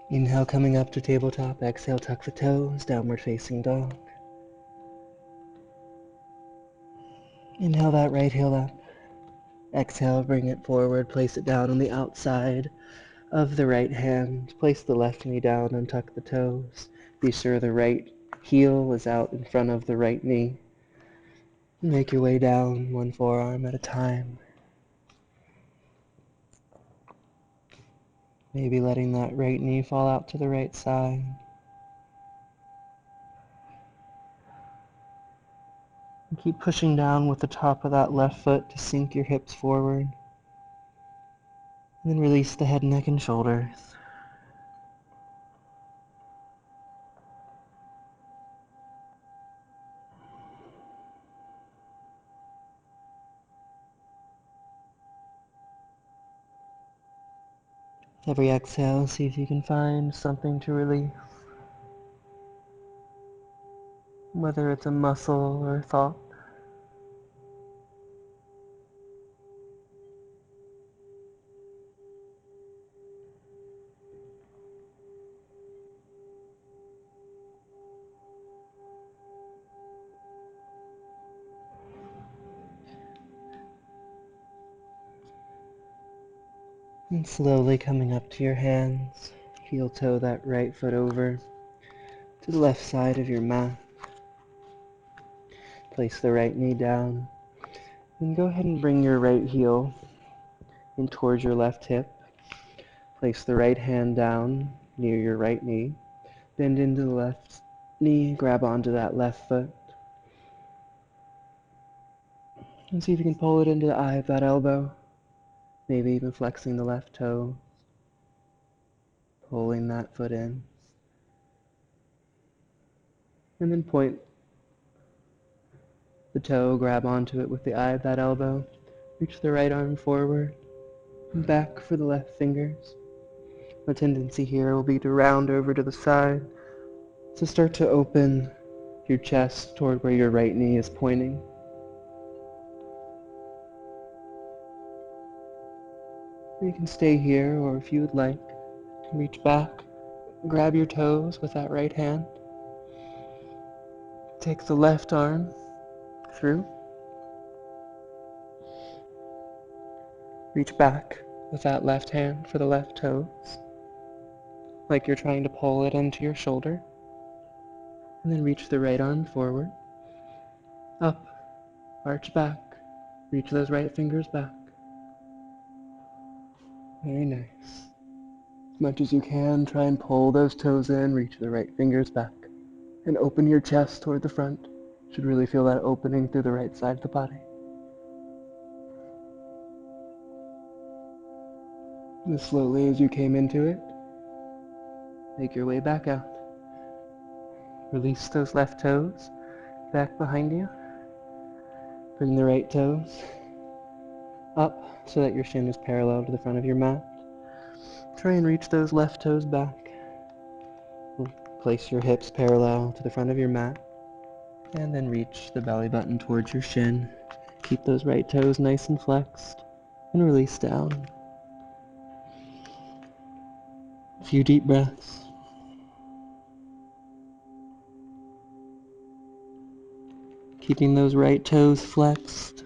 Inhale, coming up to tabletop. Exhale, tuck the toes, downward facing dog. Inhale that right heel up. Exhale, bring it forward, place it down on the outside of the right hand. Place the left knee down, untuck the toes. Be sure the right heel is out in front of the right knee. Make your way down one forearm at a time. Maybe letting that right knee fall out to the right side. And keep pushing down with the top of that left foot to sink your hips forward. And then release the head, neck, and shoulders. With every exhale, see if you can find something to release. Whether it's a muscle or a thought. And slowly coming up to your hands, heel toe that right foot over to the left side of your mat. Place the right knee down. And go ahead and bring your right heel in towards your left hip. Place the right hand down near your right knee. Bend into the left knee, grab onto that left foot. And see if you can pull it into the eye of that elbow. Maybe even flexing the left toe. Pulling that foot in. And then point the toe, grab onto it with the eye of that elbow. Reach the right arm forward and back for the left fingers. The tendency here will be to round over to the side. So start to open your chest toward where your right knee is pointing. You can stay here, or if you would like, reach back, grab your toes with that right hand. Take the left arm through. Reach back with that left hand for the left toes, like you're trying to pull it into your shoulder. And then reach the right arm forward, up, arch back, reach those right fingers back. Very nice. As much as you can, try and pull those toes in, reach the right fingers back, and open your chest toward the front. You should really feel that opening through the right side of the body. And as slowly as you came into it, make your way back out. Release those left toes back behind you. Bring the right toes up so that your shin is parallel to the front of your mat. Try and reach those left toes back. Place your hips parallel to the front of your mat. And then reach the belly button towards your shin. Keep those right toes nice and flexed. And release down. A few deep breaths. Keeping those right toes flexed.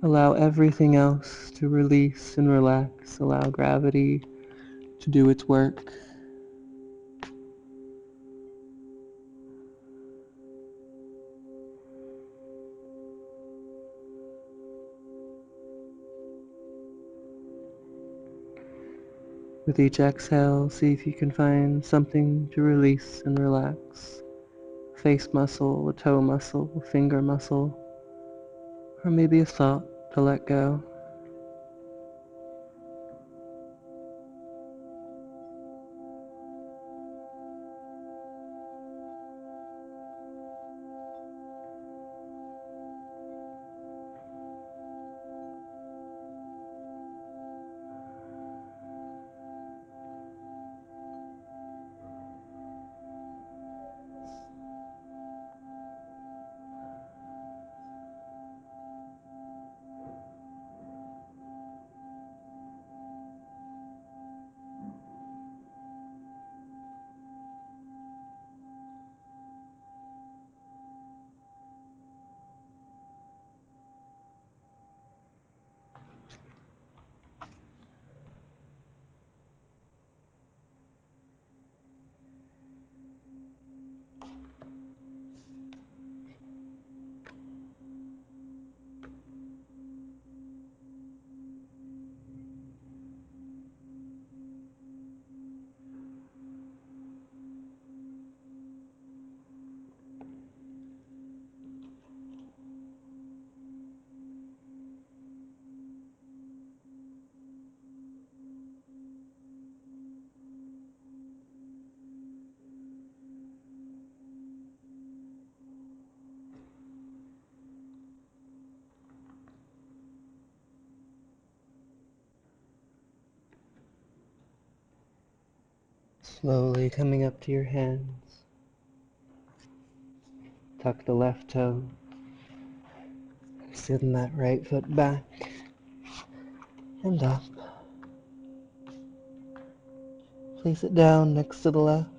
Allow everything else to release and relax. Allow gravity to do its work. With each exhale, see if you can find something to release and relax. A face muscle, a toe muscle, a finger muscle, or maybe a thought to let go. Slowly coming up to your hands. Tuck the left toe. Send that right foot back and up. Place it down next to the left.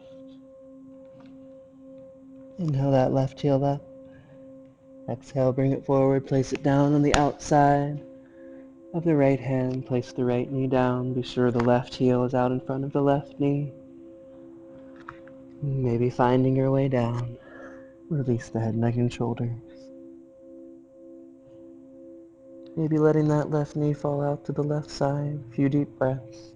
Inhale that left heel up. Exhale, bring it forward. Place it down on the outside of the right hand. Place the right knee down. Be sure the left heel is out in front of the left knee. Maybe finding your way down. Release the head, neck, and shoulders. Maybe letting that left knee fall out to the left side. A few deep breaths.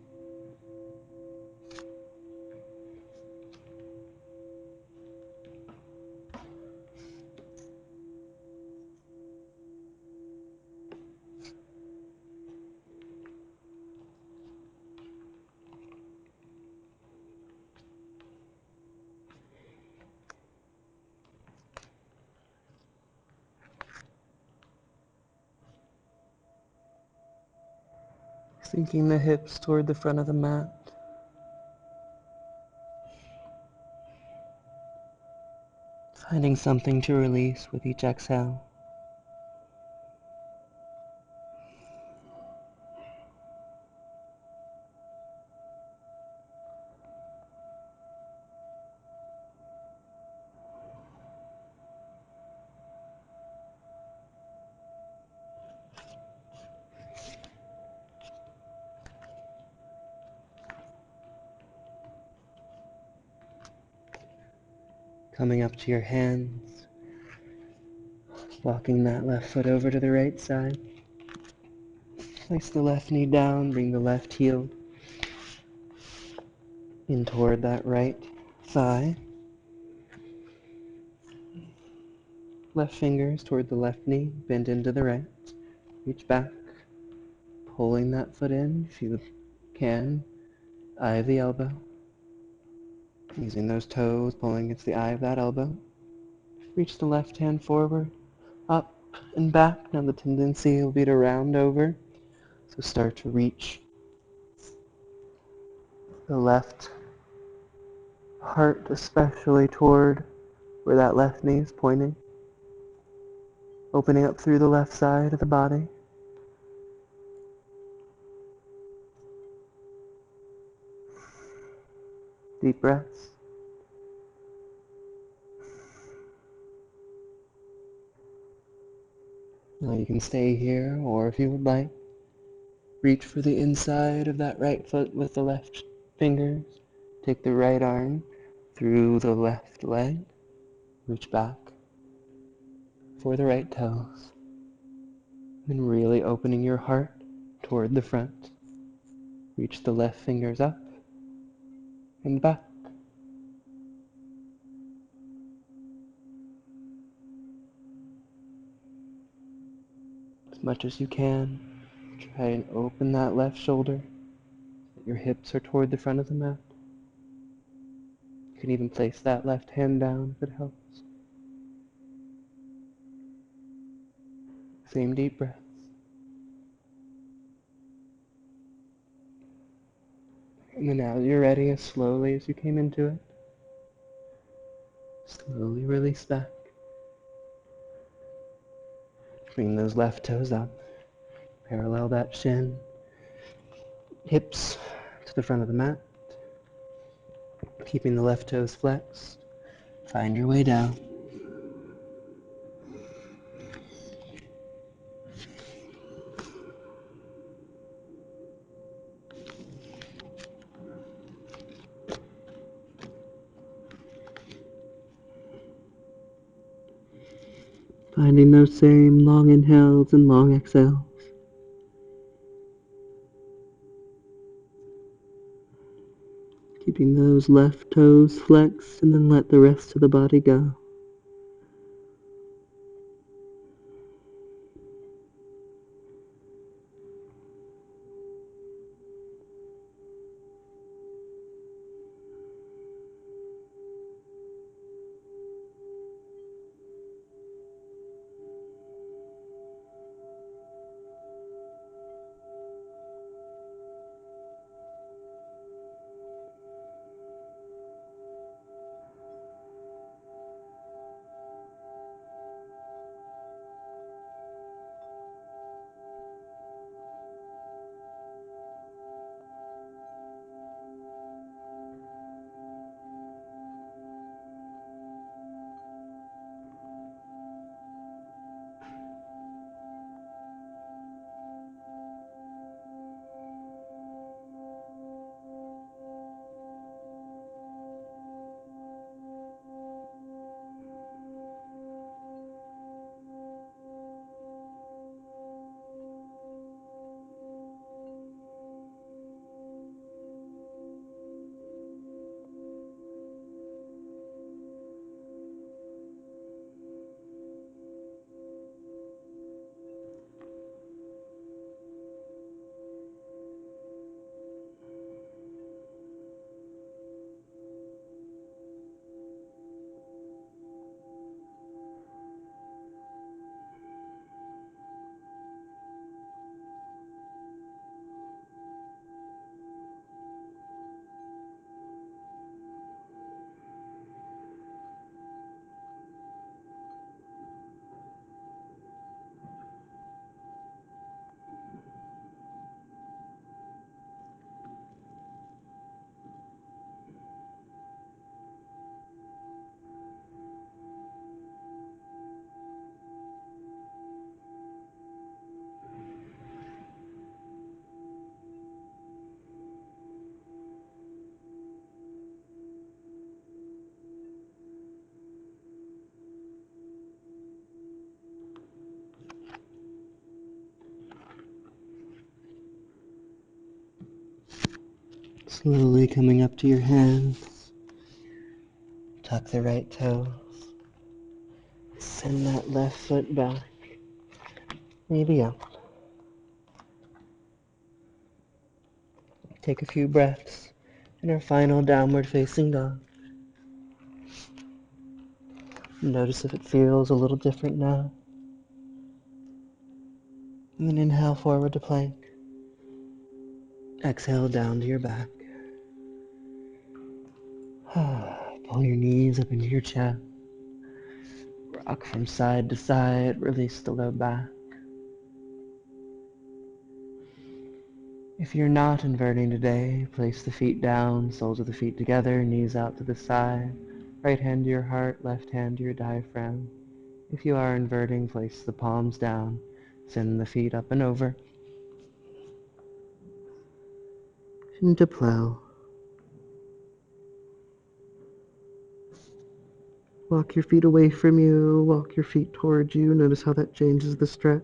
Sinking the hips toward the front of the mat. Finding something to release with each exhale. Coming up to your hands. Walking that left foot over to the right side. Place the left knee down, bring the left heel in toward that right thigh. Left fingers toward the left knee, bend into the right. Reach back, pulling that foot in if you can. Eye of the elbow. Using those toes, pulling against the eye of that elbow. Reach the left hand forward, up and back. Now the tendency will be to round over. So start to reach the left heart, especially toward where that left knee is pointing. Opening up through the left side of the body. Deep breaths. Now you can stay here, or if you would like, reach for the inside of that right foot with the left fingers. Take the right arm through the left leg. Reach back for the right toes. And really opening your heart toward the front. Reach the left fingers up and back. As much as you can, try and open that left shoulder. Your hips are toward the front of the mat. You can even place that left hand down if it helps. Same deep breaths. And then as you're ready, as slowly as you came into it, slowly release back. Bring those left toes up. Parallel that shin. Hips to the front of the mat. Keeping the left toes flexed. Find your way down. Finding those same long inhales and long exhales. Keeping those left toes flexed, and then let the rest of the body go. Slowly coming up to your hands. Tuck the right toes. Send that left foot back. Maybe up. Take a few breaths in our final downward facing dog. Notice if it feels a little different now. And then inhale forward to plank. Exhale down to your back. Pull your knees up into your chest. Rock from side to side. Release the low back. If you're not inverting today, place the feet down, soles of the feet together, knees out to the side. Right hand to your heart, left hand to your diaphragm. If you are inverting, place the palms down. Send the feet up and over. Into plow. Walk your feet away from you, walk your feet towards you. Notice how that changes the stretch.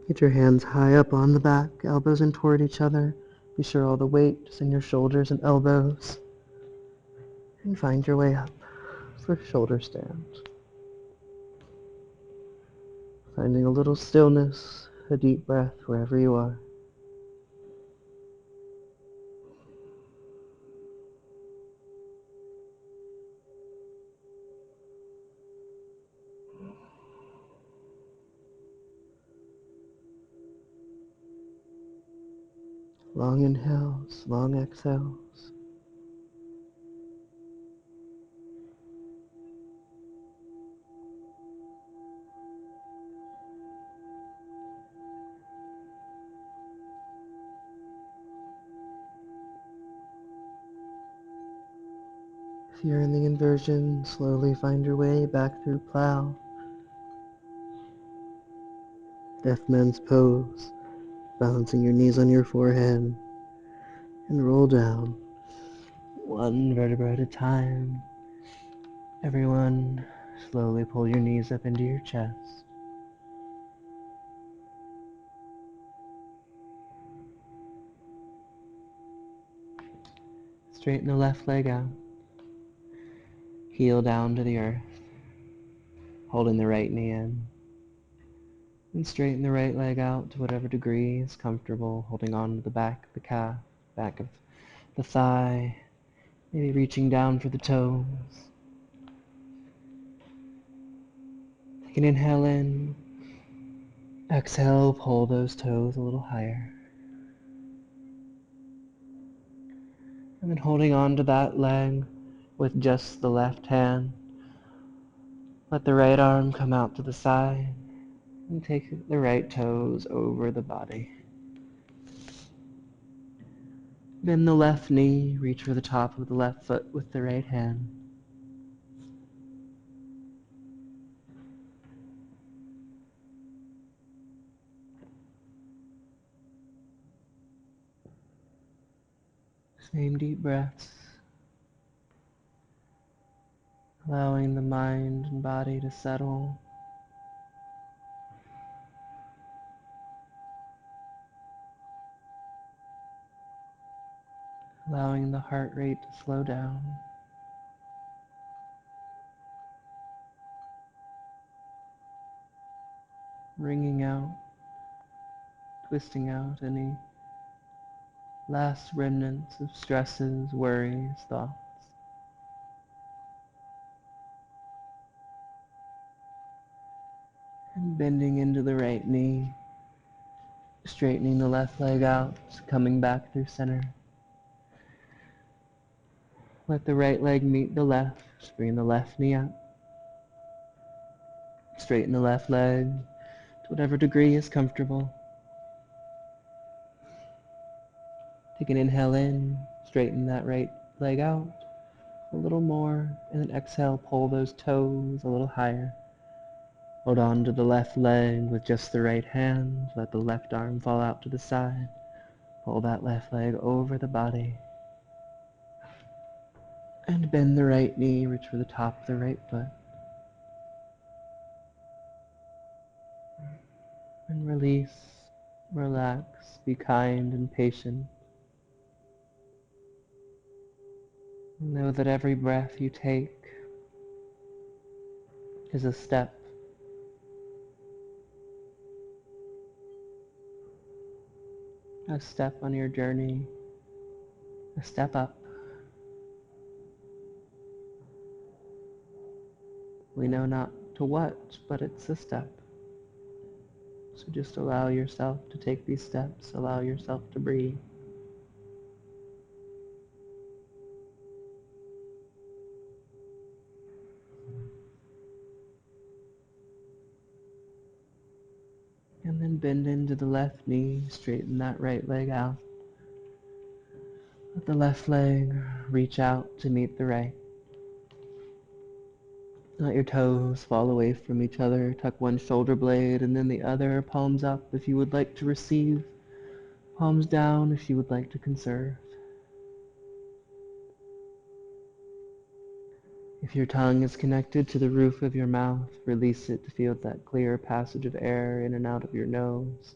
Get your hands high up on the back, elbows in toward each other. Be sure all the weight is in your shoulders and elbows. And find your way up for shoulder stand. Finding a little stillness, a deep breath wherever you are. Long inhales, long exhales. If you're in the inversion, slowly find your way back through plow. Deaf man's pose, balancing your knees on your forehead, and roll down, one vertebra at a time. Everyone, slowly pull your knees up into your chest. Straighten the left leg out. Heel down to the earth, holding the right knee in. And straighten the right leg out to whatever degree is comfortable, holding on to the back of the calf, back of the thigh, maybe reaching down for the toes. Take an inhale in. Exhale, pull those toes a little higher. And then holding on to that leg with just the left hand, let the right arm come out to the side and take the right toes over the body. Bend the left knee, reach for the top of the left foot with the right hand. Same deep breaths, allowing the mind and body to settle. Allowing the heart rate to slow down. Wringing out, twisting out any last remnants of stresses, worries, thoughts. And bending into the right knee, straightening the left leg out, coming back through center. Let the right leg meet the left, bring the left knee up. Straighten the left leg to whatever degree is comfortable. Take an inhale in, straighten that right leg out a little more, and then exhale, pull those toes a little higher. Hold on to the left leg with just the right hand. Let the left arm fall out to the side. Pull that left leg over the body. And bend the right knee, reach for the top of the right foot. And release. Relax, be kind and patient. Know that every breath you take is a step on your journey, a step up. We know not to what, but it's a step. So just allow yourself to take these steps, allow yourself to breathe. And then bend into the left knee, straighten that right leg out. Let the left leg reach out to meet the right. Let your toes fall away from each other. Tuck one shoulder blade and then the other, palms up if you would like to receive, palms down if you would like to conserve. If your tongue is connected to the roof of your mouth, release it to feel that clear passage of air in and out of your nose.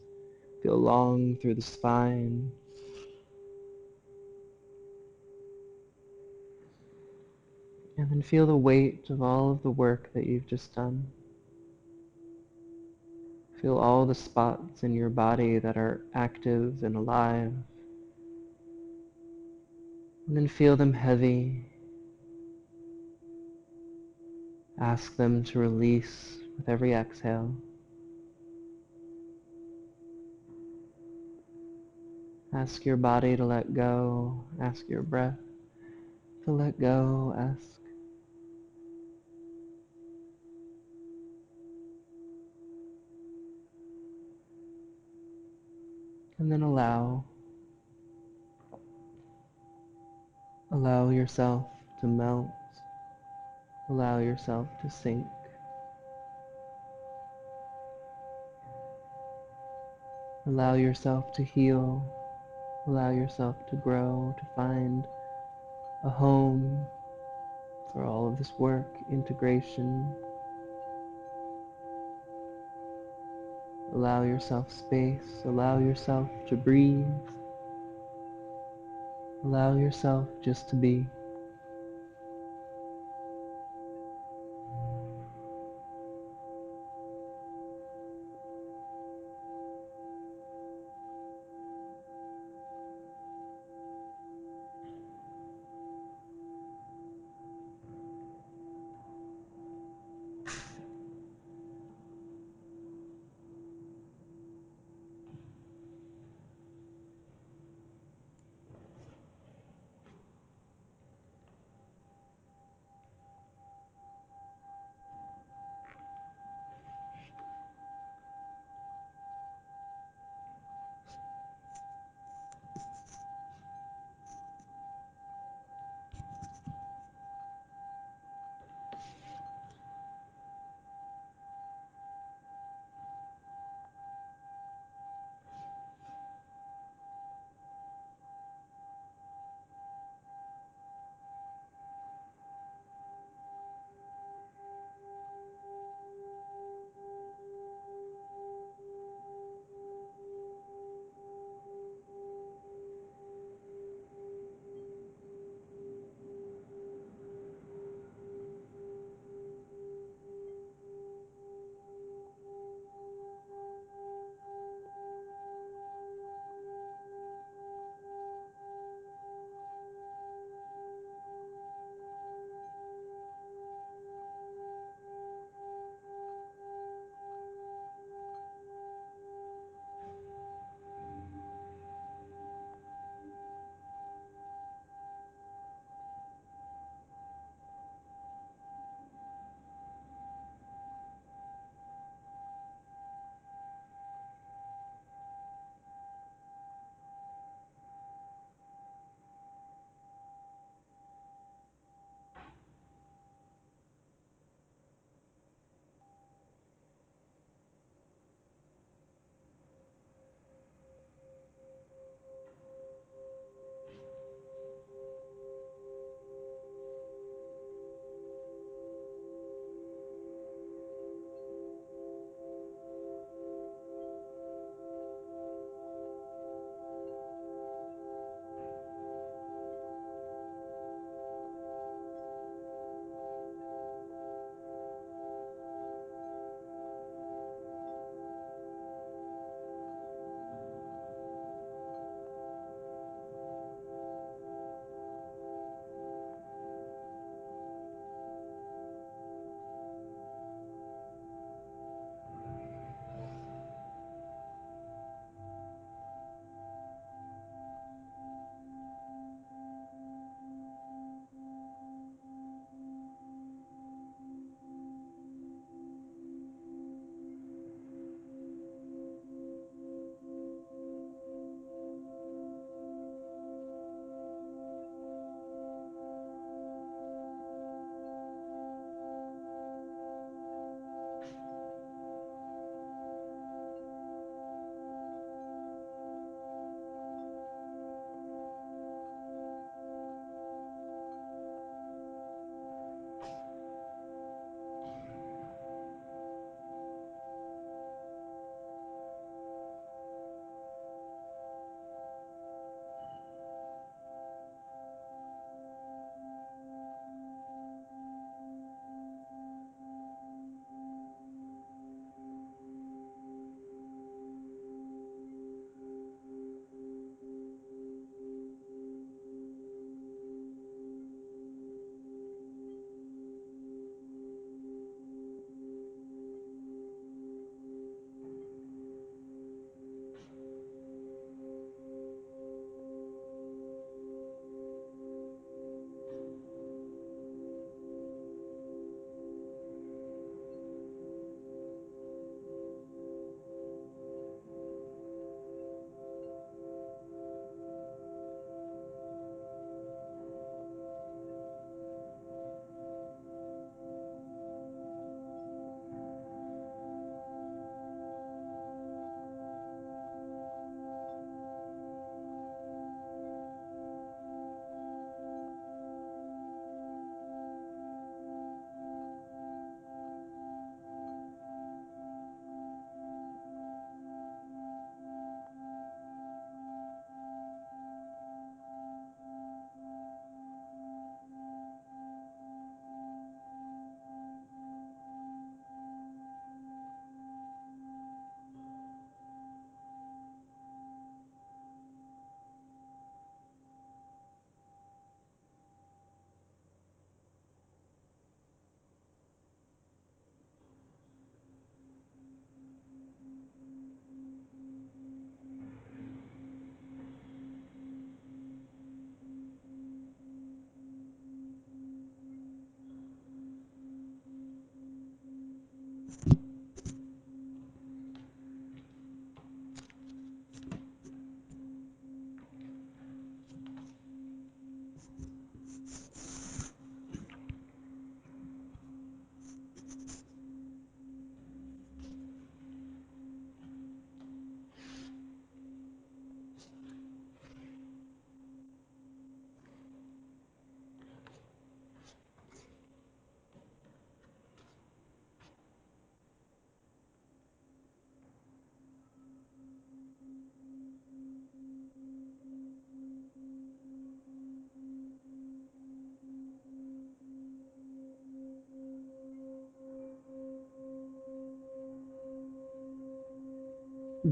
Feel long through the spine. And then feel the weight of all of the work that you've just done. Feel all the spots in your body that are active and alive. And then feel them heavy. Ask them to release with every exhale. Ask your body to let go. Ask your breath to let go. Ask. And then allow. Allow yourself to melt. Allow yourself to sink. Allow yourself to heal. Allow yourself to grow, to find a home for all of this work, integration. Allow yourself space. Allow yourself to breathe. Allow yourself just to be.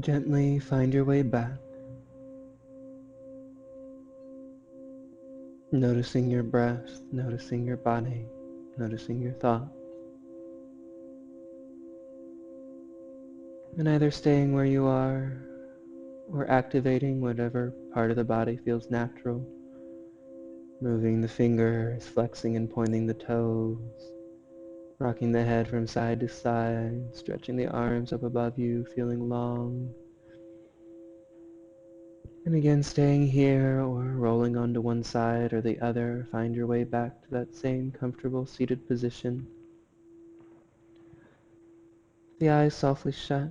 Gently find your way back, noticing your breath, noticing your body, noticing your thoughts, and either staying where you are or activating whatever part of the body feels natural, moving the fingers, flexing and pointing the toes, rocking the head from side to side, stretching the arms up above you, feeling long, and again staying here or rolling onto one side or the other. Find your way back to that same comfortable seated position. The eyes softly shut.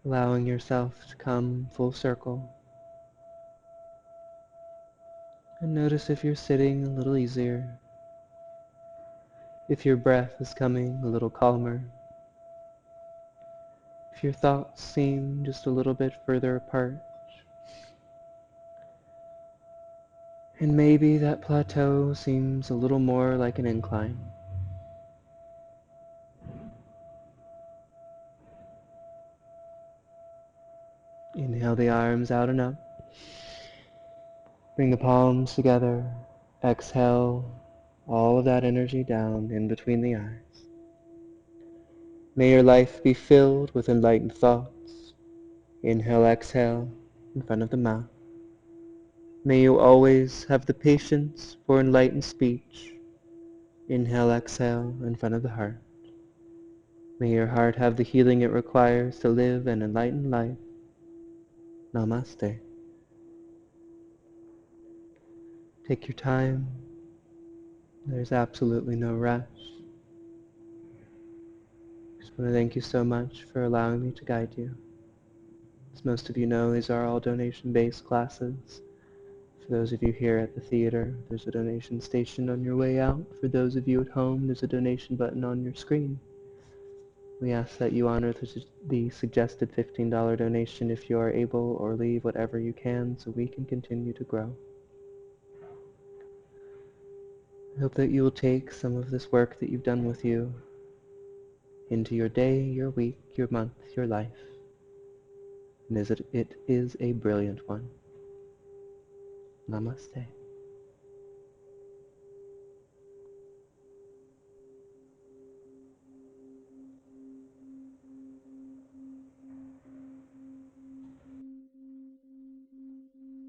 Allowing yourself to come full circle. And notice if you're sitting a little easier, if your breath is coming a little calmer, if your thoughts seem just a little bit further apart. And maybe that plateau seems a little more like an incline. Inhale the arms out and up. Bring the palms together. Exhale all of that energy down in between the eyes. May your life be filled with enlightened thoughts. Inhale, exhale in front of the mouth. May you always have the patience for enlightened speech. Inhale, exhale in front of the heart. May your heart have the healing it requires to live an enlightened life. Namaste. Take your time. There's absolutely no rush. Just want to thank you so much for allowing me to guide you. As most of you know, these are all donation-based classes. For those of you here at the theater, there's a donation station on your way out. For those of you at home, there's a donation button on your screen. We ask that you honor the suggested $15 donation if you are able, or leave whatever you can so we can continue to grow. I hope that you will take some of this work that you've done with you into your day, your week, your month, your life. And it is a brilliant one. Namaste.